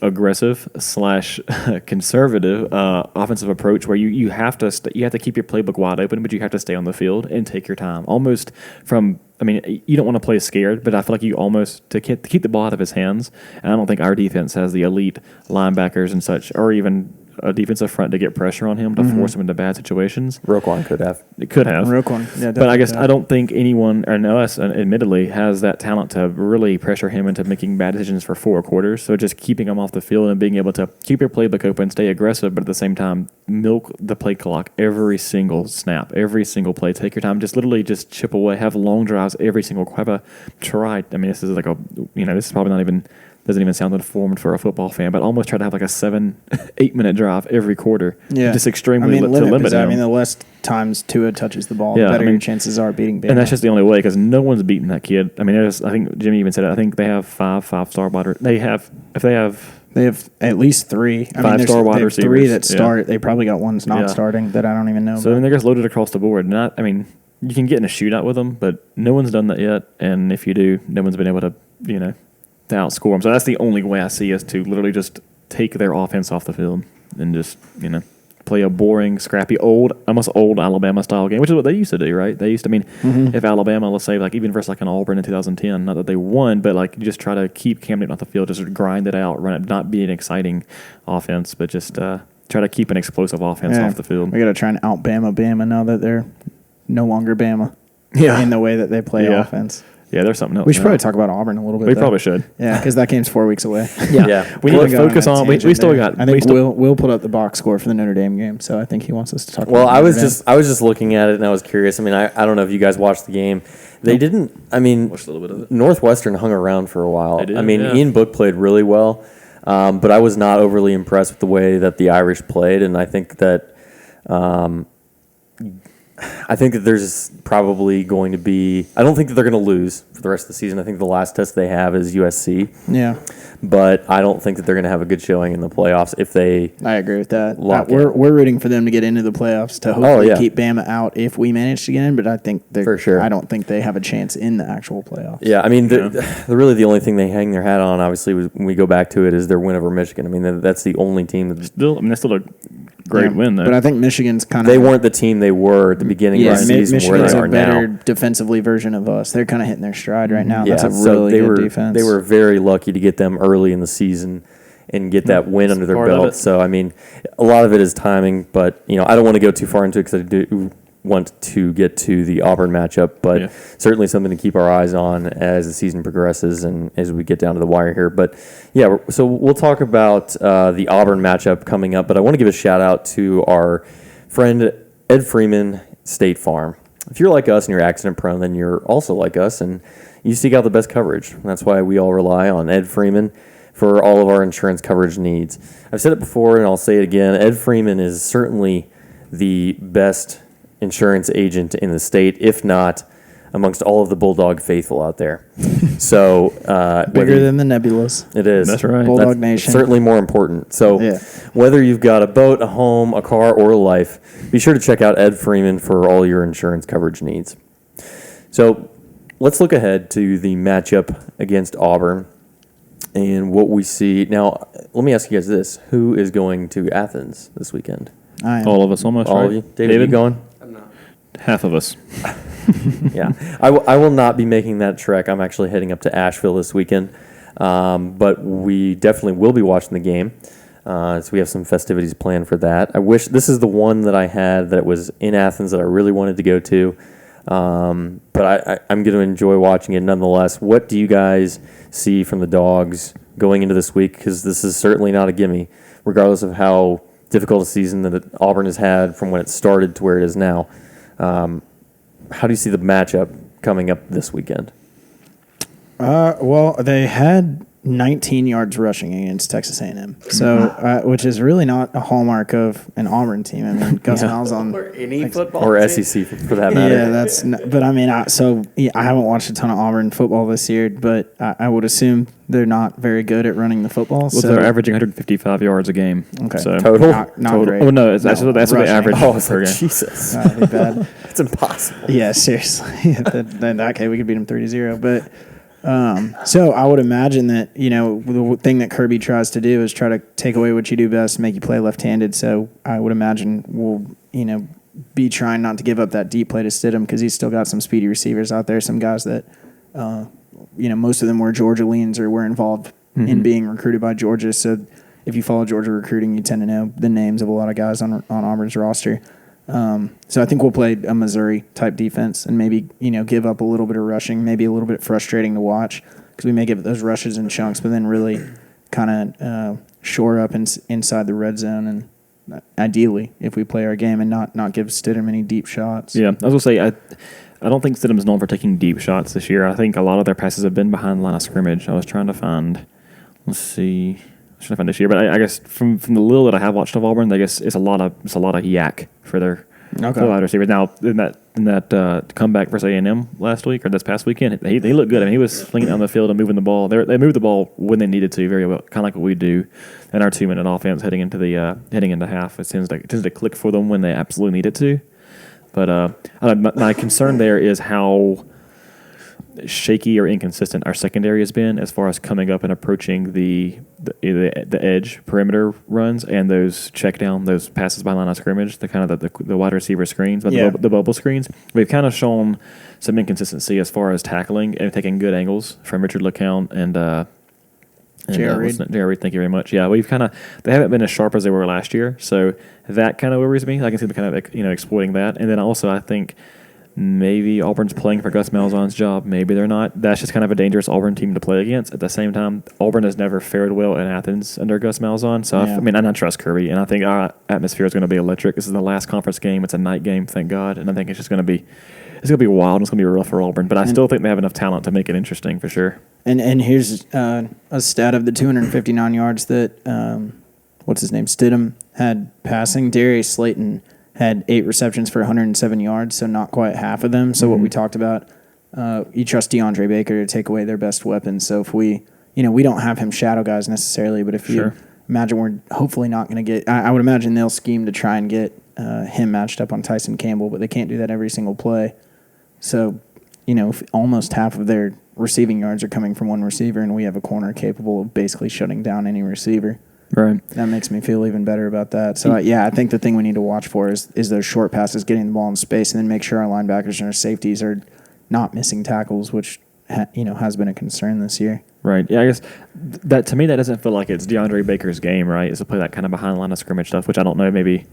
aggressive / conservative offensive approach where you have to you have to keep your playbook wide open, but you have to stay on the field and take your time. Almost from, you don't want to play scared, but I feel like you almost to keep the ball out of his hands. And I don't think our defense has the elite linebackers and such, or even a defensive front to get pressure on him to force him into bad situations. Roquan could have. It could have. Roquan, yeah, But I guess definitely. I don't think anyone, and us admittedly, has that talent to really pressure him into making bad decisions for 4 quarters. So just keeping him off the field and being able to keep your playbook open, stay aggressive, but at the same time, milk the play clock every single snap, every single play. Take your time. Just literally just chip away. Have long drives every single. Have a try. This is like this is probably not even. Doesn't even sound informed for a football fan, but almost try to have like a 7-8 minute drive every quarter. Yeah. Just extremely to limit limit him. the less times Tua touches the ball, Yeah, the better your chances are beating Bama. And that's just the only way because no one's beating that kid. I think Jimmy even said it. I think they have 5-star wide. They have They have at least 3. Five-star wide they have 3 receivers, that yeah. start. They probably got ones not Yeah. starting that I don't even know. So about. they're just loaded across the board. You can get in a shootout with them, but no one's done that yet. And if you do, no one's been able to, to outscore them. So that's the only way I see is to literally just take their offense off the field and just, play a boring, scrappy, almost old Alabama style game, which is what they used to do, right? They used to, if Alabama, let's say, even versus an Auburn in 2010, not that they won, but you just try to keep Cam Newton off the field, just grind it out, run it, not be an exciting offense, but just try to keep an explosive offense off the field. We got to try and out Bama now that they're no longer Bama. Yeah. In the way that they play Yeah. offense. Yeah, there's something else. We should now. probably talk about Auburn a little bit. We though. probably should. Yeah, because that game's 4 weeks away. Yeah. We need We're to going focus on a on. We tangent still there. got. I we think still, Will put up the box score for the Notre Dame game, so I think he wants us to talk. Well, about I was Notre Dame. just looking at it and I was curious. I mean, I don't know if you guys watched the game. They didn't. I mean, Watched a little bit of it. Northwestern hung around for a while. They did, I mean, yeah. Ian Book played really well, but I was not overly impressed with the way that the Irish played, and I think that there's probably going to be. I don't think that they're going to lose for the rest of the season. I think the last test they have is USC, Yeah, but I don't think that they're going to have a good showing in the playoffs if they. I agree with that. Lock We're it. we're rooting for them to get into the playoffs to hopefully yeah. keep Bama out if we manage to get in. But I think For sure. I don't think they have a chance in the actual playoffs. Yeah, I mean, they're really the only thing they hang their hat on. Obviously, when we go back to it, is their win over Michigan. I mean, that's the only team that that's still a great win though. But I think Michigan's kind of they weren't the team they were at the beginning of the season where Michigan's they a are better now. defensively version of us. They're kind of hitting their stride right now. Yeah, That's a so really they good were defense. they were very lucky to get them early in the season and get that win under their part of belt. it. So I mean, a lot of it is timing, but I don't want to go too far into it because I do want to get to the Auburn matchup, but Yeah. certainly something to keep our eyes on as the season progresses and as we get down to the wire here. But yeah, so we'll talk about the Auburn matchup coming up, but I want to give a shout out to our friend Ed Freeman, State Farm. If you're like us and you're accident prone, then you're also like us and you seek out the best coverage. And that's why we all rely on Ed Freeman for all of our insurance coverage needs. I've said it before and I'll say it again. Ed Freeman is certainly the best insurance agent in the state, if not amongst all of the Bulldog faithful out there. So bigger than the Nebulas. it is. That's right. Bulldog That's Nation. certainly more important. So Yeah. whether you've got a boat, a home, a car, or a life, be sure to check out Ed Freeman for all your insurance coverage needs. So let's look ahead to the matchup against Auburn and what we see. Now, let me ask you guys this. Who is going to Athens this weekend? I am. all of us almost. All right? of you? David, you going? Half of us. Yeah. I will not be making that trek. I'm actually heading up to Asheville this weekend. But we definitely will be watching the game. So we have some festivities planned for that. I wish this is the one that I had that was in Athens that I really wanted to go to. But I'm going to enjoy watching it nonetheless. What do you guys see from the Dogs going into this week? Because this is certainly not a gimme, regardless of how difficult a season that Auburn has had from when it started to where it is now. How do you see the matchup coming up this weekend? Well, they had 19 yards rushing against Texas A&M, so which is really not a hallmark of an Auburn team. I mean, Gus Malzahn. Or any football Or team. SEC for that matter. Yeah, that's. But I mean, I haven't watched a ton of Auburn football this year, but I would assume they're not very good at running the football. Well, so they're averaging 155 yards a game. Okay. So Total? not great. Oh no, that's what they rushing. average Oh, it's per like, game. Jesus. That'd be bad. It's impossible. Yeah, seriously. In that case, we could beat them 3-0. But so I would imagine that the thing that Kirby tries to do is try to take away what you do best, make you play left-handed. So I would imagine we'll be trying not to give up that deep play to Stidham because he's still got some speedy receivers out there. Some guys that most of them were Georgia leans or were involved in being recruited by Georgia. So if you follow Georgia recruiting, you tend to know the names of a lot of guys on Auburn's roster. So I think we'll play a Missouri-type defense and maybe, give up a little bit of rushing, maybe a little bit frustrating to watch because we may give those rushes in chunks, but then really kind of shore up inside the red zone and ideally if we play our game and not give Stidham any deep shots. Yeah, I was gonna say I don't think Stidham's known for taking deep shots this year. I think a lot of their passes have been behind the line of scrimmage. I was trying to find, let's see, I should find this year, but I guess from the little that I have watched of Auburn, I guess it's a lot of yak for their wide receivers. Now in that comeback versus A&M last week or this past weekend, he looked good. I mean, he was flinging it down the field and moving the ball. They moved the ball when they needed to very well, kind of like what we do in our 2-minute offense heading into half. It tends to click for them when they absolutely need it to. But my concern there is how shaky or inconsistent our secondary has been as far as coming up and approaching the edge perimeter runs and those check down, those passes by line of scrimmage, the kind of the wide receiver screens, the bubble screens. We've kind of shown some inconsistency as far as tackling and taking good angles from Richard LeCount and J.R. Reed. J.R. Reed, thank you very much. Yeah, they haven't been as sharp as they were last year, so that kind of worries me. I can see them kind of exploiting that, and then also I think maybe Auburn's playing for Gus Malzahn's job. Maybe they're not. That's just kind of a dangerous Auburn team to play against. At the same time, Auburn has never fared well in Athens under Gus Malzahn. So, Yeah. I trust Kirby, and I think our atmosphere is going to be electric. This is the last conference game. It's a night game, thank God. And I think it's just going to be wild. It's going to be rough for Auburn. But I still think they have enough talent to make it interesting for sure. And here's a stat of the 259 yards that what's his name, Stidham had passing. Darius Slayton had 8 receptions for 107 yards, so not quite half of them. So what we talked about, you trust DeAndre Baker to take away their best weapons. So if we don't have him shadow guys necessarily, but if you imagine we're hopefully not going to get, I would imagine they'll scheme to try and get him matched up on Tyson Campbell, but they can't do that every single play. So, if almost half of their receiving yards are coming from one receiver, and we have a corner capable of basically shutting down any receiver. Right. That makes me feel even better about that. So, I think the thing we need to watch for is those short passes, getting the ball in space, and then make sure our linebackers and our safeties are not missing tackles, which has been a concern this year. Right. Yeah, I guess that to me that doesn't feel like it's DeAndre Baker's game, right? Is to play that kind of behind the line of scrimmage stuff, which I don't know. Maybe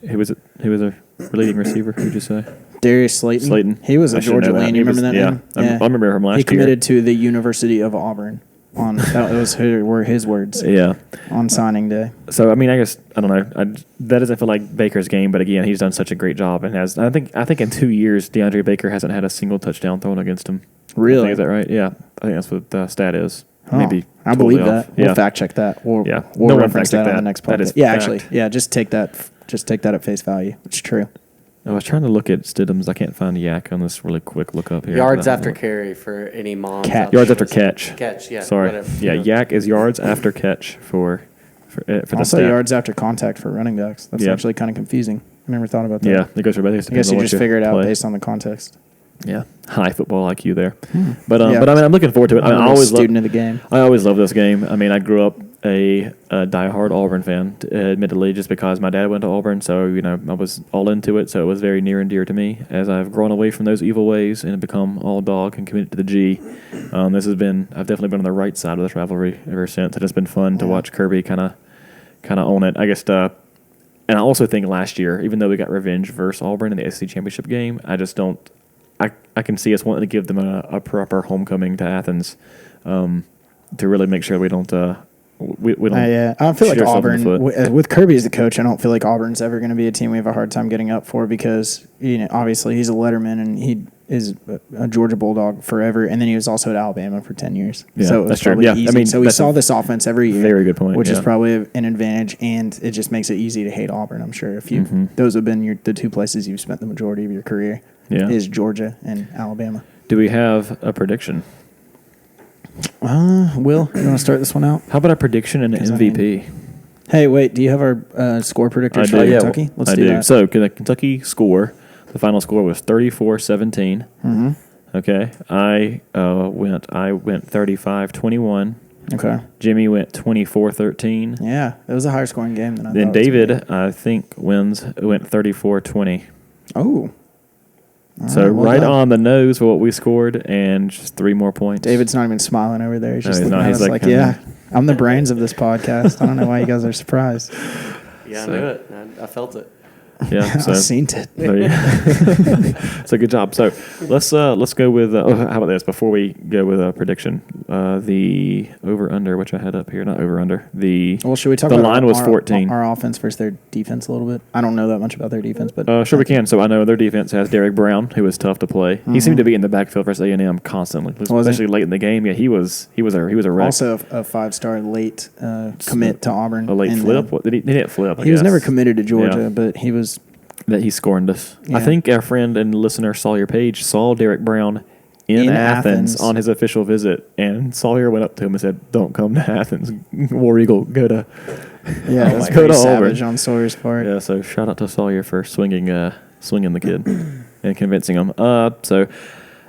who was it? Who was a leading receiver? Who'd you say? Darius Slayton. Slayton. He was a I should Georgia know that. lean. He You remember was- that yeah. name? I remember him last He year. committed to the University of Auburn. Were his words Yeah. on signing day. So I guess I don't know. That doesn't feel like Baker's game, but again, he's done such a great job, and I think in 2 years, DeAndre Baker hasn't had a single touchdown thrown against him. Really? Is that right? Yeah, I think that's what the stat is. Oh, Maybe I believe totally off. that. We'll Yeah. fact check that. We'll Yeah. we'll No one reference fact check that on the that. next That podcast. is Yeah, fact. actually, just take that. Just take that at face value. It's true. I was trying to look at Stidham's. I can't find Yak on this really quick look up here. Yards I after don't know. carry for any moms. Catch. out there Yards after listening. catch. Catch, yeah. Sorry. Whatever. Yeah, Yak is yards after catch for the Also, stat. yards after contact for running backs. That's Yeah. actually kind of confusing. I never thought about that. Yeah, it goes for both. I guess you just figure it out based on the context. Yeah, high football IQ there. But Yeah. I'm looking forward to it. I'm a always student love, of the game. I always love this game. I grew up a diehard Auburn fan, admittedly, just because my dad went to Auburn. So I was all into it. So it was very near and dear to me. As I've grown away from those evil ways and become all dog and committed to the G, I've definitely been on the right side of this rivalry ever since. It has been fun to watch Kirby kind of own it. I guess. And I also think last year, even though we got revenge versus Auburn in the SEC championship game, I just don't. I can see us wanting to give them a proper homecoming to Athens, to really make sure we don't. We don't. I feel like shoot ourselves in the Auburn, foot. with Kirby as the coach, I don't feel like Auburn's ever going to be a team we have a hard time getting up for because, obviously he's a Letterman and he is a Georgia Bulldog forever. And then he was also at Alabama for 10 years. Yeah, so it was that's true. probably Yeah, easy. So we that's saw a this offense every year. very good point, Which is yeah. probably an advantage. And it just makes it easy to hate Auburn, I'm sure. If you those have been the two places you've spent the majority of your career Yeah. is Georgia and Alabama. Do we have a prediction? Will, you want to start this one out? How about a prediction and an Because, I MVP? Hey, wait, do you have our score predictors for Kentucky? Let's I do do. that. So, the Kentucky score, the final score was 34-17. Mm-hmm. Okay. I went 35-21. Okay. Jimmy went 24-13. Yeah, it was a higher scoring game than I Then thought. it was gonna David, I think, went 34-20. be. Oh. All So well right done. on the nose for what we scored, and just 3 more points. David's not even smiling over there. He's No, just he's looking not. at He's us like, like, yeah, I'm the brains of this podcast. I don't know why you guys are surprised. Yeah, So- I knew it. I felt it. Yeah. So I've seen it. there you- so good job. So let's go with. How about this? Before we go with a prediction, the over under, which I had up here, not over under. The Well, should we talk the about line was 14. Our offense versus their defense a little bit? I don't know that much about their defense, but Sure we can. So I know their defense has Derek Brown, who was tough to play. He seemed to be in the backfield versus A&M constantly, especially late in the game. Yeah, he was a wreck. Also a 5-star late commit to Auburn. A late And flip. then What, he didn't flip. I He was guess. never committed to Georgia, Yeah. but he was. That he scorned us. Yeah. I think our friend and listener Sawyer Page saw Derek Brown in Athens on his official visit, and Sawyer went up to him and said, "Don't come to Athens, War Eagle. Go to Yeah, that's Go pretty to savage Auburn." on Sawyer's part. Yeah." So shout out to Sawyer for swinging the kid and convincing him. So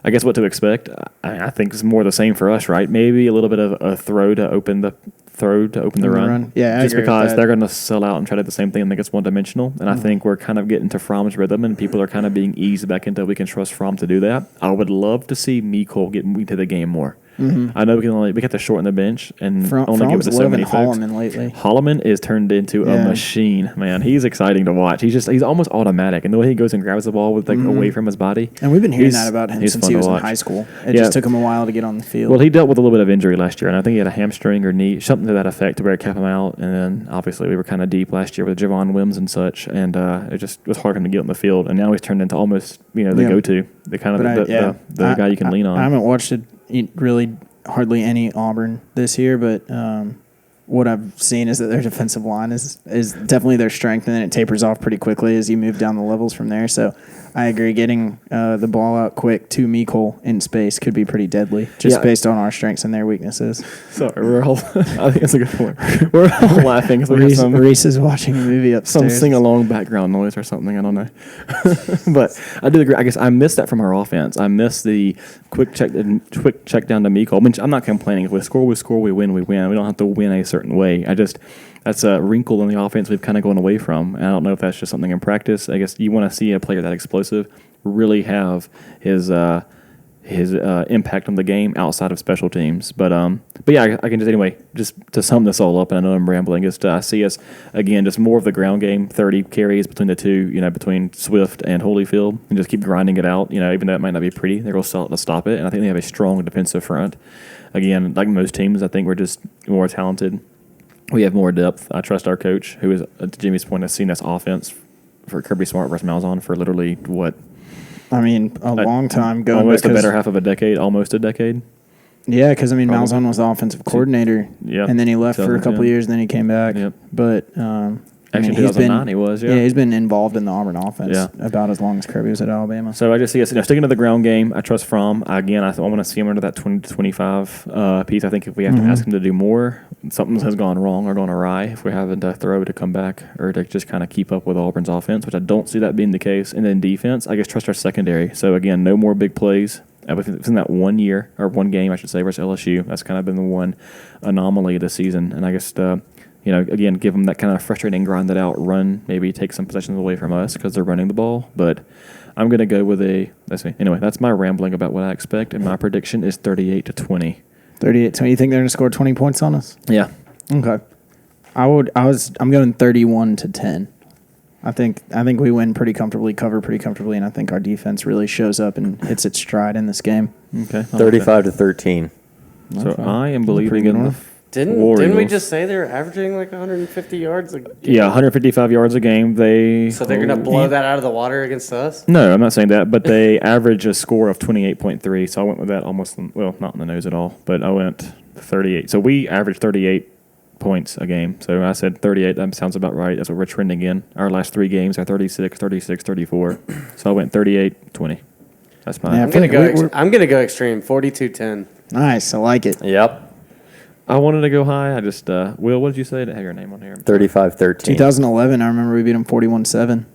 I guess what to expect. I think it's more the same for us, right? Maybe a little bit of a throw to open the throw to open the run. Yeah, I just agree with because that. they're going to sell out and try to do the same thing and think it's one-dimensional. And I think we're kind of getting to Fromm's rhythm, and people are kind of being eased back into we can trust Fromm to do that. I would love to see Mikol get into the game more. I know we got to shorten the bench and only give it to so many folks. Holloman lately. Holloman is turned into a machine, man. He's exciting to watch. He's almost automatic, and the way he goes and grabs the ball with away from his body. And we've been hearing that about him since he was in watch. high school. It just took him a while to get on the field. Well, he dealt with a little bit of injury last year, and I think he had a hamstring or knee, something to that effect, to where it kept him out. And then obviously we were kind of deep last year with Javon Wims and such, and it just was hard for him to get on the field. And now he's turned into almost the go-to, the kind of the guy you can lean on. I haven't watched it really hardly any Auburn this year, but what I've seen is that their defensive line is definitely their strength, and then it tapers off pretty quickly as you move down the levels from there. So I agree, getting the ball out quick to Mikol in space could be pretty deadly, just based on our strengths and their weaknesses. Sorry, we're all. I think that's a good point. We're all laughing because Reese is watching a movie upstairs. Some sing-along background noise or something. I don't know. But I do agree. I guess I missed that from our offense. I missed the quick check down to Mikol. I mean, I'm not complaining. If we score, we win. We don't have to win a certain way. That's a wrinkle in the offense we've kind of gone away from. And I don't know if that's just something in practice. I guess you want to see a player that explosive really have his impact on the game outside of special teams. But yeah, I can just to sum this all up, and I know I'm rambling, I see us, again, just more of the ground game, 30 carries between the two, between Swift and Holyfield, and just keep grinding it out. Even though it might not be pretty, they're going to stop it. And I think they have a strong defensive front. Again, like most teams, I think we're just more talented. We have more depth. I trust our coach, who is, to Jimmy's point, has seen this offense for Kirby Smart versus Malzahn for literally, what? I mean, a long time going. Almost the better half of a decade, almost a decade. Yeah, because, Malzahn was the offensive coordinator. Yeah. And then he left for a couple of years, and then he came back. Yep. But, actually, 2009 he was, Yeah, he's been involved in the Auburn offense about as long as Kirby was at Alabama. So I just see us sticking to the ground game. I trust Fromm. Again, I want to see him under that 20 to 25 piece. I think if we have to ask him to do more, something has gone wrong or gone awry if we're having to throw to come back or to just kind of keep up with Auburn's offense, which I don't see that being the case. And then defense, I guess trust our secondary. So, again, no more big plays. It's in that 1 year, or one game, I should say, versus LSU. That's kind of been the one anomaly this season. And I guess again, give them that kind of frustrating, grind it out run, maybe take some possessions away from us because they're running the ball. But I'm going to go with let's see. Anyway, that's my rambling about what I expect, and my prediction is 38-20. 38-20. You think they're going to score 20 points on us? Yeah. Okay. I'm going 31-10. I think we win pretty comfortably, cover pretty comfortably, and I think our defense really shows up and hits its stride in this game. Okay. 35-13. So I am believing in the Didn't we just say they're averaging like 150 yards a game? Yeah, 155 yards a game. So they're going to blow that out of the water against us? No, I'm not saying that, but they average a score of 28.3, so I went with that almost, not in the nose at all, but I went 38. So we average 38 points a game. So I said 38. That sounds about right. That's what we're trending in. Our last 3 games are 36, 36, 34. So I went 38-20. That's mine. Yeah, I'm going to go extreme, 42-10. Nice. I like it. Yep. I wanted to go high. I just, Will, what did you say to have your name on here? 35-13. 2011, I remember we beat them 41-7.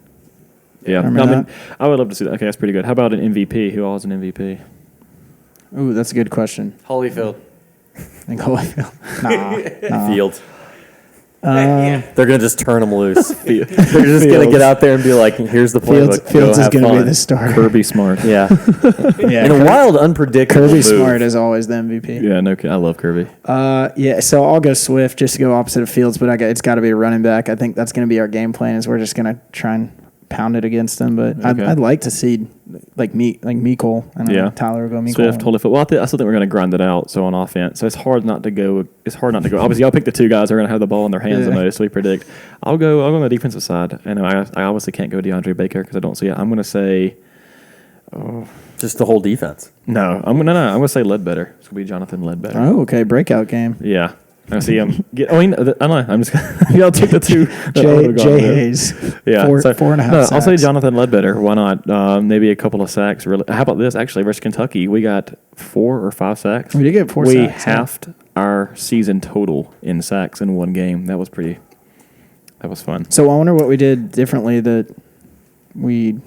Yeah. I would love to see that. Okay, that's pretty good. How about an MVP? Who all is an MVP? Ooh, that's a good question. Holyfield. I think Holyfield. Nah. Fields. They're going to just turn them loose. They're just going to get out there and be like, here's the playbook. Fields is going to be the starter. Kirby Smart. Yeah. Yeah. In a wild, unpredictable Kirby move. Smart is always the MVP. Yeah, no, I love Kirby. Yeah, so I'll go Swift just to go opposite of Fields, but it's got to be a running back. I think that's going to be our game plan is we're just going to try and pound it against them. But Okay. I'd like to see like Mikol. I know Tyler will go Mikol. Swift, Holyfield. Well, I still think we're going to grind it out. So on offense, so it's hard not to go. Obviously, I'll pick the 2 guys that are going to have the ball in their hands the most. So we predict. I'll go on the defensive side. And I obviously can't go DeAndre Baker because I don't see it. I'm going to say. Just the whole defense. No, I'm going to say Ledbetter. It's going to be Jonathan Ledbetter. Oh, okay. Breakout game. Yeah. I see him. I don't know. I'm just I'll take the 2. Jay Hayes. Yeah. 4.5 I'll say sacks. Jonathan Ledbetter. Why not? Maybe a couple of sacks. Really. How about this? Actually, versus Kentucky, we got 4 or 5 sacks. We did get 4 we sacks. We halved our season total in sacks in one game. That was fun. So I wonder what we did differently that we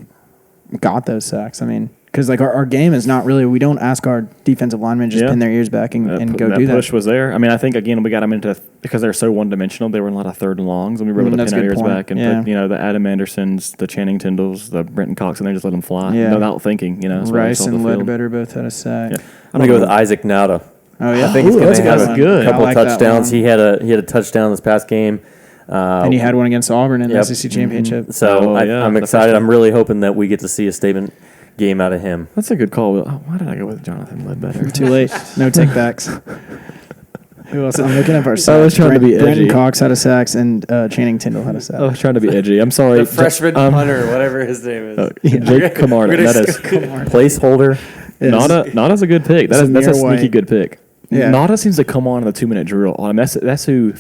got those sacks. I mean, because like our game is not really. We don't ask our defensive linemen just pin their ears back and go do that. That push was there. I mean, I think again we got them into because they're so one dimensional. They were in a lot of third and longs, and we were able to pin our ears back and put the Adam Andersons, the Channing Tyndalls, the Brenton Cox, and they just let them fly without thinking. Rice and Ledbetter both had a sack. I'm gonna go with Isaac Nauta. Oh yeah, I think he's going to have a couple like touchdowns. He had a touchdown this past game, and he had one against Auburn in the SEC championship. So I'm excited. I'm really hoping that we get to see a statement game out of him. That's a good call. Why did I go with Jonathan Ledbetter? Too late. No takebacks. Who else? I'm looking up our sacks. I was trying to be edgy. Brandon Cox had a sack, and Channing Tyndall had a sack. I was trying to be edgy. I'm sorry. The freshman punter, whatever his name is. Jake Camarda. That is placeholder. Nada's a good pick. That's a sneaky good pick. Yeah. Nada seems to come on in the 2-minute drill. That's who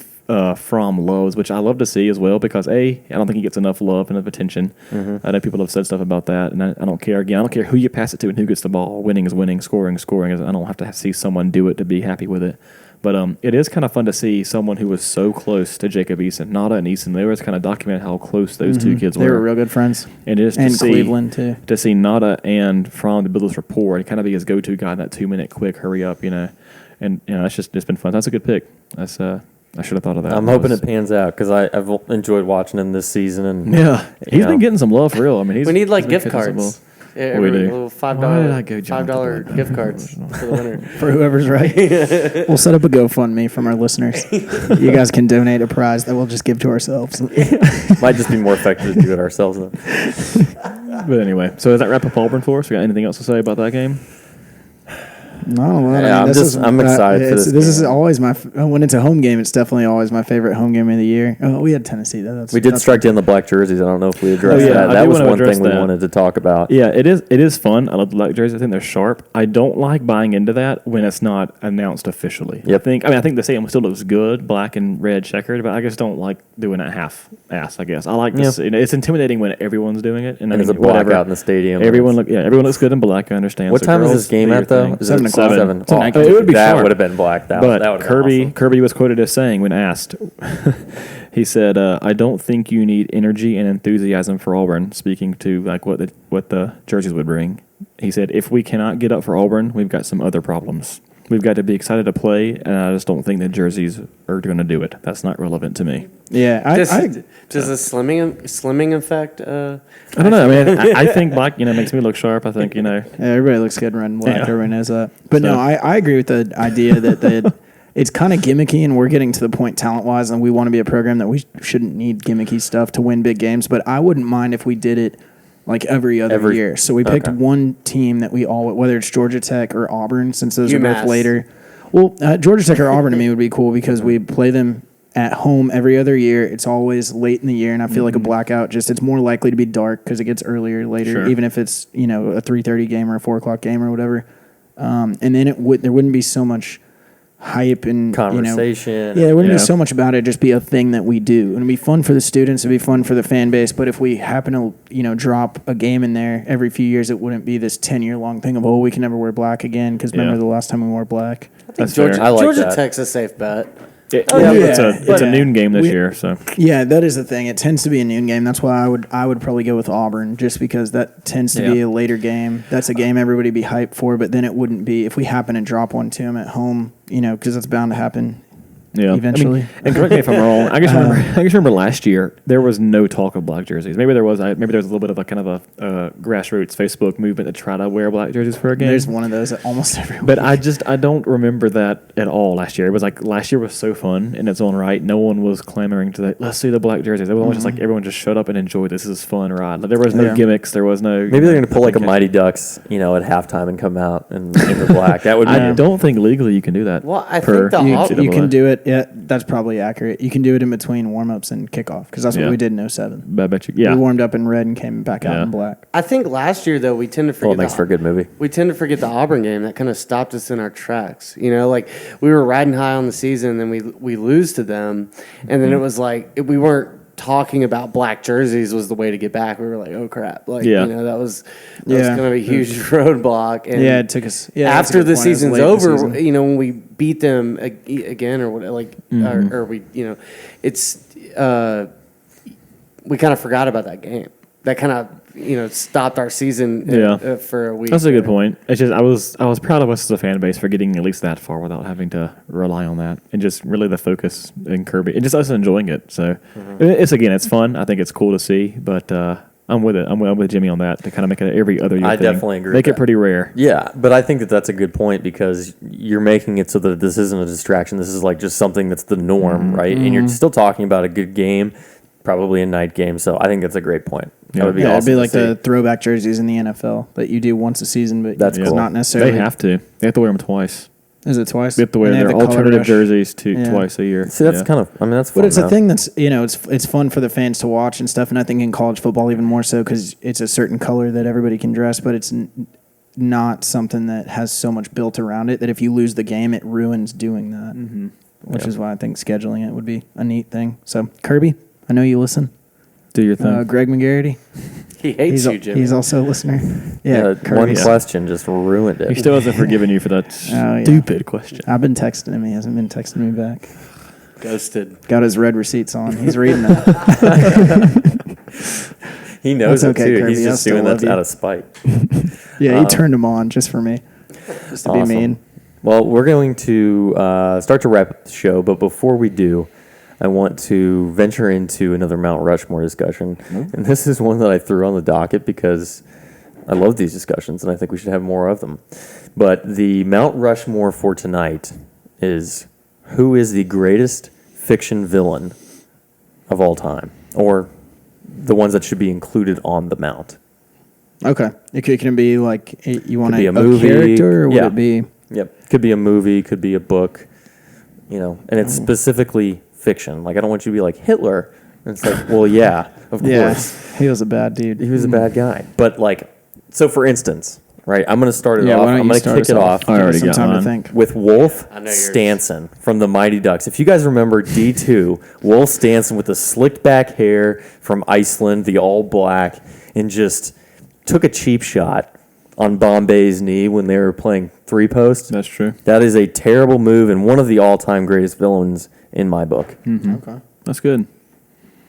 Fromm loves, which I love to see as well because I don't think he gets enough love and attention. I know people have said stuff about that, and I don't care. Again, I don't care who you pass it to and who gets the ball. Winning is winning. Scoring is scoring. I don't have to see someone do it to be happy with it. But it is kind of fun to see someone who was so close to Jacob Eason, Nada and Eason. They were kind of documenting how close those two kids were. They were real good friends. And it is and Cleveland too. To see Nada and Fromm to build this rapport and kind of be his go-to guy in that 2-minute quick hurry up, And it's been fun. That's a good pick. I should have thought of that. I'm hoping it pans out because I've enjoyed watching him this season. And he's been getting some love for real. I mean, we need like gift cards. Yeah, we do. Little $5 gift cards for the winner. For whoever's right. We'll set up a GoFundMe from our listeners. You guys can donate a prize that we'll just give to ourselves. Might just be more effective to do it ourselves though. But anyway, so does that wrap up Auburn for us? We got anything else to say about that game? No, I'm excited for this. This is always when it's a home game. It's definitely always my favorite home game of the year. Oh, we had Tennessee though. We did strike down the black jerseys. I don't know if we addressed that. That was one thing we wanted to talk about. Yeah, it is fun. I love the black jerseys. I think they're sharp. I don't like buying into that when it's not announced officially. Yep. I think the stadium still looks good, black and red checkered, but I just don't like doing it half-ass. I guess I like this. It's intimidating when everyone's doing it, and there's a blackout in the stadium. Everyone looks good in black. I understand. What time is this game at though? 7 o'clock. 7. It would be that sharp. would have been black. But Kirby was quoted as saying when asked, he said, "I don't think you need energy and enthusiasm for Auburn." Speaking to like what the jerseys would bring, he said, "If we cannot get up for Auburn, we've got some other problems. We've got to be excited to play, and I just don't think the jerseys are going to do it. That's not relevant to me." Yeah, does the slimming effect? I don't know. I mean, I think black, makes me look sharp. I think, Yeah, everybody looks good running black. Everyone knows that. But no, I agree with the idea that it's kind of gimmicky, and we're getting to the point talent-wise, and we want to be a program that we shouldn't need gimmicky stuff to win big games. But I wouldn't mind if we did it like every other year. So we picked one team that we all, whether it's Georgia Tech or Auburn, since those are both later. Well, Georgia Tech or Auburn to me would be cool because we play them at home every other year. It's always late in the year, and I feel like a blackout it's more likely to be dark because it gets earlier later, even if it's a 3:30 game or a 4 o'clock game or whatever. And then there wouldn't be so much hype and conversation. There wouldn't be so much about it. Just be a thing that we do, and it'd be fun for the students. It'd be fun for the fan base. But if we happen to drop a game in there every few years, it wouldn't be this 10-year long thing of we can never wear black again because remember the last time we wore black. That's Georgia, fair. I like Georgia that. Tech's a safe bet. It's a noon game this year, so yeah, that is the thing. It tends to be a noon game. That's why I would probably go with Auburn, just because that tends to be a later game. That's a game everybody be hyped for, but then it wouldn't be if we happen to drop one to them at home, because that's bound to happen. Yeah, eventually. And correct me if I'm wrong. I just remember last year there was no talk of black jerseys. Maybe there was. Maybe there was a little bit of a kind of a grassroots Facebook movement to try to wear black jerseys for a game. There's one of those almost every week. But I don't remember that at all last year. It was like last year was so fun in its own right. No one was clamoring to let's see the black jerseys. It was just like everyone just shut up and enjoyed this. This is fun, right? Like, there was no gimmicks. There was no. Maybe they're going to pull like a Mighty Ducks, at halftime and come out in the black. That would. I don't think legally you can do that. Well, I think you can do it. Yeah, that's probably accurate. You can do it in between warm-ups and kickoff because that's what we did in 07. I bet you. Yeah, we warmed up in red and came back out in black. I think last year though we tend to forget. Well, it makes for a good movie. We tend to forget the Auburn game that kind of stopped us in our tracks. Like we were riding high on the season, and then we lose to them, and then it was like we weren't talking about black jerseys was the way to get back. We were like, oh crap, that was going to be a huge roadblock. And it took us. Yeah, after the season's over, when we beat them again or whatever, or we, it's we kind of forgot about that game. that kind of stopped our season for a week. That's a good point. It's just I was proud of us as a fan base for getting at least that far without having to rely on that, and just really the focus in Kirby and just us enjoying it. So it's fun. I think it's cool to see, but I'm with it. I'm with Jimmy on that to kind of make it every other year. I thing. definitely agree Make with it pretty rare. Yeah, but I think that that's a good point because you're making it so that this isn't a distraction. This is like just something that's the norm, right? And you're still talking about a good game, probably a night game. So I think that's a great point. That would be awesome. It'd be like to see. the throwback jerseys in the NFL that you do once a season, but That's it's cool. not necessarily. They have to wear them twice. Is it twice? They have to wear And they have their the color alternative rush. jerseys Yeah. twice a year. See, that's kind of. I mean, that's fun. But it's a though. thing that's it's fun for the fans to watch and stuff, and I think in college football even more so because it's a certain color that everybody can dress, but it's not something that has so much built around it that if you lose the game, it ruins doing that. Which is why I think scheduling it would be a neat thing. So Kirby, I know you listen. Do your thing. Greg McGarity, He hates he's you, Jimmy. he's also a listener. Yeah, one Kirby's- question just ruined it. He still hasn't forgiven you for that yeah. stupid question. I've been texting him. He hasn't been texting me back. Ghosted. Got his red receipts on. He's reading them. He knows That's it okay, too. Kirby. He's I just still doing love that you. out of spite. Yeah, he turned them on just for me, just to Awesome. be mean. Well, we're going to start to wrap up the show, but before we do, I want to venture into another Mount Rushmore discussion. And this is one that I threw on the docket because I love these discussions and I think we should have more of them. But the Mount Rushmore for tonight is who is the greatest fiction villain of all time? Or the ones that should be included on the Mount. Okay, can it be like you want Could be a a movie. character, or would Yeah. it be? Yep. Could be a movie, could be a book, and it's specifically fiction. Like, I don't want you to be like Hitler. And it's like, well, yeah, of course. He was a bad dude. He was a bad guy. But, like, so for instance, right, I'm going to start it Yeah, off. why don't I'm you going to start kick us it off? off I Give us already some got time mine. to think. with Wolf I know yours. Stanson from the Mighty Ducks. If you guys remember D2, Wolf Stanson with the slicked back hair from Iceland, the all black, and just took a cheap shot on Bombay's knee when they were playing three post. That's true. That is a terrible move and one of the all-time greatest villains in my book. Okay, That's good.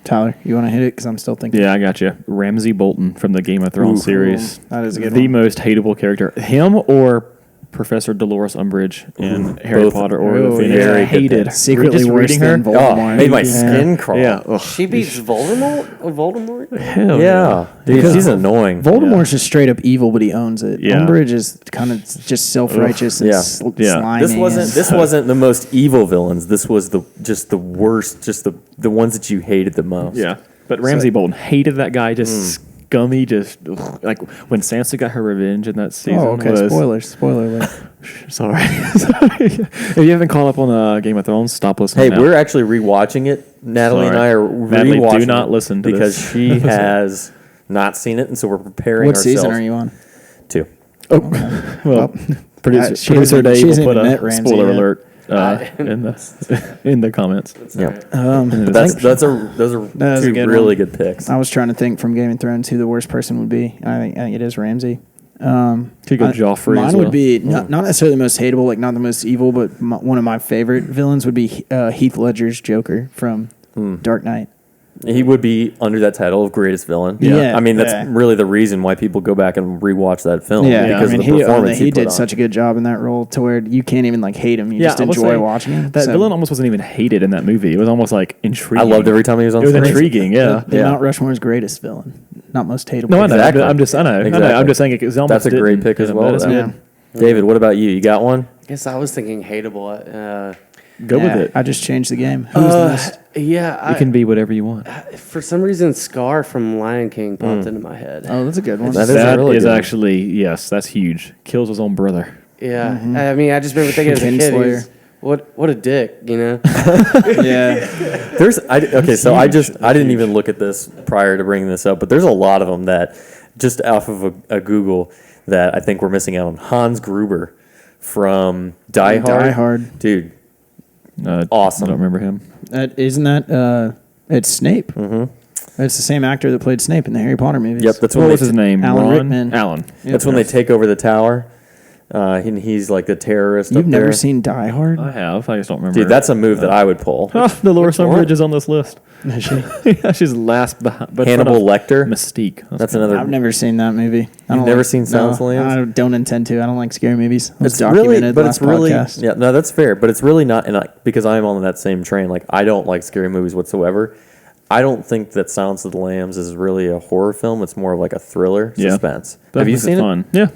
Tyler, you want to hit it because I'm still thinking. Yeah, I got you. Ramsay Bolton from the Game of Thrones series. That is a good the one. most hateable character. Him or Professor Dolores Umbridge in Harry both Potter or the Oh, Phoenix. yeah. Very good Hated. pick. Secretly Just worse reading her. than Voldemort. Oh, made my Yeah. skin crawl. Yeah. Ugh. She beats Voldemort? Hell Yeah. Dude, Because she's annoying. Voldemort's just straight up evil, but he owns it. Yeah. Umbridge is kind of just self-righteous and Yeah. Yeah. slimy. This wasn't the most evil villains. This was the worst, just the ones that you hated the most. Yeah. But Ramsay Bolton hated that guy, just scummy, just ugh. Like when Sansa got her revenge in that season. Oh, okay. Was, Spoiler alert. Sorry. Sorry. If you haven't caught up on Game of Thrones, stop listening. Hey, now. we're actually rewatching it. Natalie and Sorry. I are Natalie, do rewatching not it listen to because this. she has not seen it, and so we're preparing What ourselves. season are you on? Two. Well, producer, she producer hasn't- Dave she will hasn't put even a met Ramsay spoiler yet. alert in the comments. Yeah, But those are That was a two good really one. good picks. I was trying to think from Game of Thrones who the worst person would be. I think it is Ramsay. Could go Joffrey Mine as well. would be not necessarily the most hateable, like not the most evil, but one of my favorite villains would be Heath Ledger's Joker from Dark Knight. He would be under that title of greatest villain. Yeah. I mean that's Yeah. really the reason why people go back and rewatch that film. Yeah, because I mean of the performance he put did on. such a good job in that role to where you can't even like hate him. You just I will enjoy say watching him. That So, villain almost wasn't even hated in that movie. It was almost like I intriguing. loved every time he was on It was screen. intriguing, yeah. the Yeah. Mount Rushmore's greatest villain, not most hateable. No, I know. Exactly. I know. Exactly. I'm just saying it almost That's a great didn't pick as hit him, well, but it's though. good. David, what about you? You got one? I guess I was thinking hateable. Go with it. I just changed the game. Who's the most? Yeah, You can be whatever you want. for some reason, Scar from Lion King popped into my head. Oh, that's a good one. That is That really is good. actually, yes, that's huge. Kills his own brother. Yeah, I mean, I just remember thinking as a kid, Kinslayer. he's- what a dick, you know? Yeah, I didn't even look at this prior to bringing this up, but there's a lot of them that just off of a Google that I think we're missing out on. Hans Gruber from Die Hard. Die Hard. Dude, Awesome. Awesome. I don't remember him. Isn't that it's Snape? Mm-hmm. It's the same actor that played Snape in the Harry Potter movies. yep, that's What when was they his name? Alan Ron? Rickman. Alan. that's when they take over the tower. and he's like the terrorist. You've up never there. seen Die Hard? I have. I just don't remember. Dude, that's a move that I would pull. Dolores one? Umbridge is on this list. Is she? Yeah, she's last behind. but Hannibal in front of Lecter. Mystique. That's another. I've never seen that movie. You've never seen Silence of the Lambs? I don't intend to. I don't like scary movies. It was It's really, documented but last it's really, podcast. yeah, no, that's fair. But it's really not, and because I'm on that same train. Like, I don't like scary movies whatsoever. I don't think that Silence of the Lambs is really a horror film. It's more of like a thriller, Yeah. suspense. That Have you makes seen it? fun. Yeah.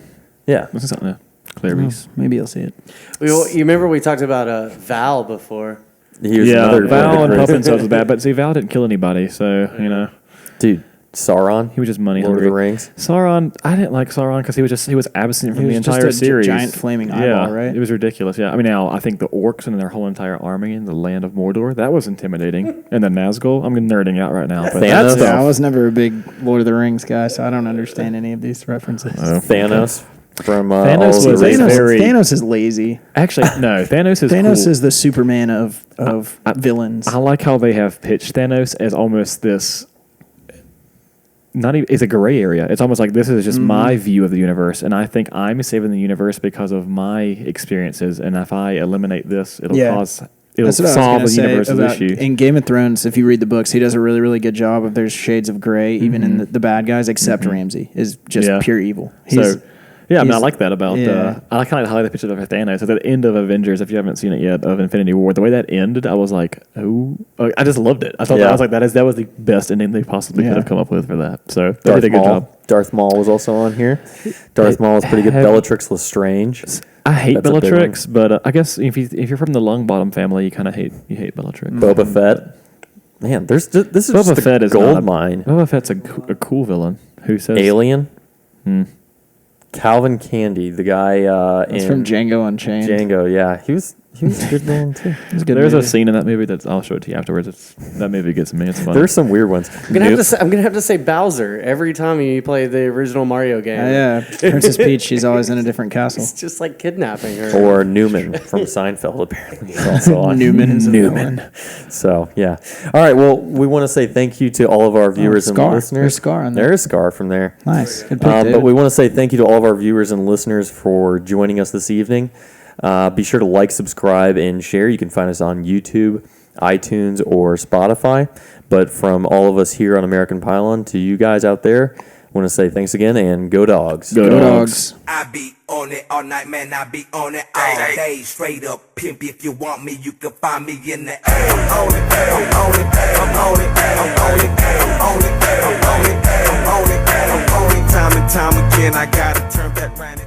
Yeah. This is something. Yeah. Clarice. Maybe I'll see it. You remember we talked about Val before? He was Yeah, another Val and great- Puffin was bad, but see, Val didn't kill anybody, so Dude, Sauron. he was just money Lord of hungry. the Rings. Sauron, I didn't like Sauron because he was absent from He the was just entire a series. giant flaming eyeball, yeah, right? It was ridiculous. Yeah, I mean, now I think the orcs and their whole entire army in the land of Mordor that was intimidating, and the Nazgul. I'm nerding out right now, but Thanos. that stuff. I was never a big Lord of the Rings guy, so I don't understand any of these references. Thanos from Thanos all of the was a Rings. very- Thanos is lazy. Actually, no, Thanos is Thanos cool. is the Superman of villains. I like how they have pitched Thanos as almost this. Not even it's a gray area. It's almost like this is just my view of the universe, and I think I'm saving the universe because of my experiences. And if I eliminate this, it'll Yeah. solve That's what I was the gonna say universe's about issue. in Game of Thrones. If you read the books, he does a really, really good job of there's shades of gray even in the bad guys, except Ramsay is just Yeah. pure evil. So, yeah, I mean, I he's- like that about. yeah. I kind of how they pictured of Thanos at the end of Avengers. If you haven't seen it yet, of Infinity War, the way that ended, I was like, oh, I just loved it. I thought Yeah. I was like, that was the best ending they possibly Yeah. could have come up with for that. So they Darth did a good Maul. job. Darth Maul was also on here. Darth Maul is pretty good. have- Bellatrix Lestrange. I hate That's a big Bellatrix, but I guess if you're from the Longbottom family, you kind of hate Bellatrix. Boba Fett. Man, this is Boba just Fett a is gold not- mine. Boba Fett's a cool villain. Who says Alien. Calvin Candy, the guy It's in from Django Unchained. Django. Yeah, he was a good villain too. It's a good There's movie. a scene in that movie that I'll show it to you afterwards. That movie gets me. It's fun. There's some weird ones. I'm gonna have to say Bowser every time you play the original Mario game. Yeah, Princess Peach. She's always in a different castle. It's just like kidnapping her. Or Newman from Seinfeld, apparently. He's also on. Newman is a Newman. villain. So, yeah. All right. Well, we want to say thank you to all of our viewers and Scar. listeners. There's Scar on there. There is Scar from there. Nice. Good pick, dude. But we want to say thank you to all of our viewers and listeners for joining us this evening. Be sure to like, subscribe, and share. You can find us on YouTube, iTunes, or Spotify. But from all of us here on American Pylon to you guys out there, I want to say thanks again and go dogs. Go Go dogs. dogs. I be on it all night, man. I be on it all day. Straight up pimp. If you want me, you can find me in the A. I'm on it, I'm on it, I'm on it, I'm on it, I'm on it, I'm on it, I'm on it, I'm on it. Time and time again, I gotta turn back round.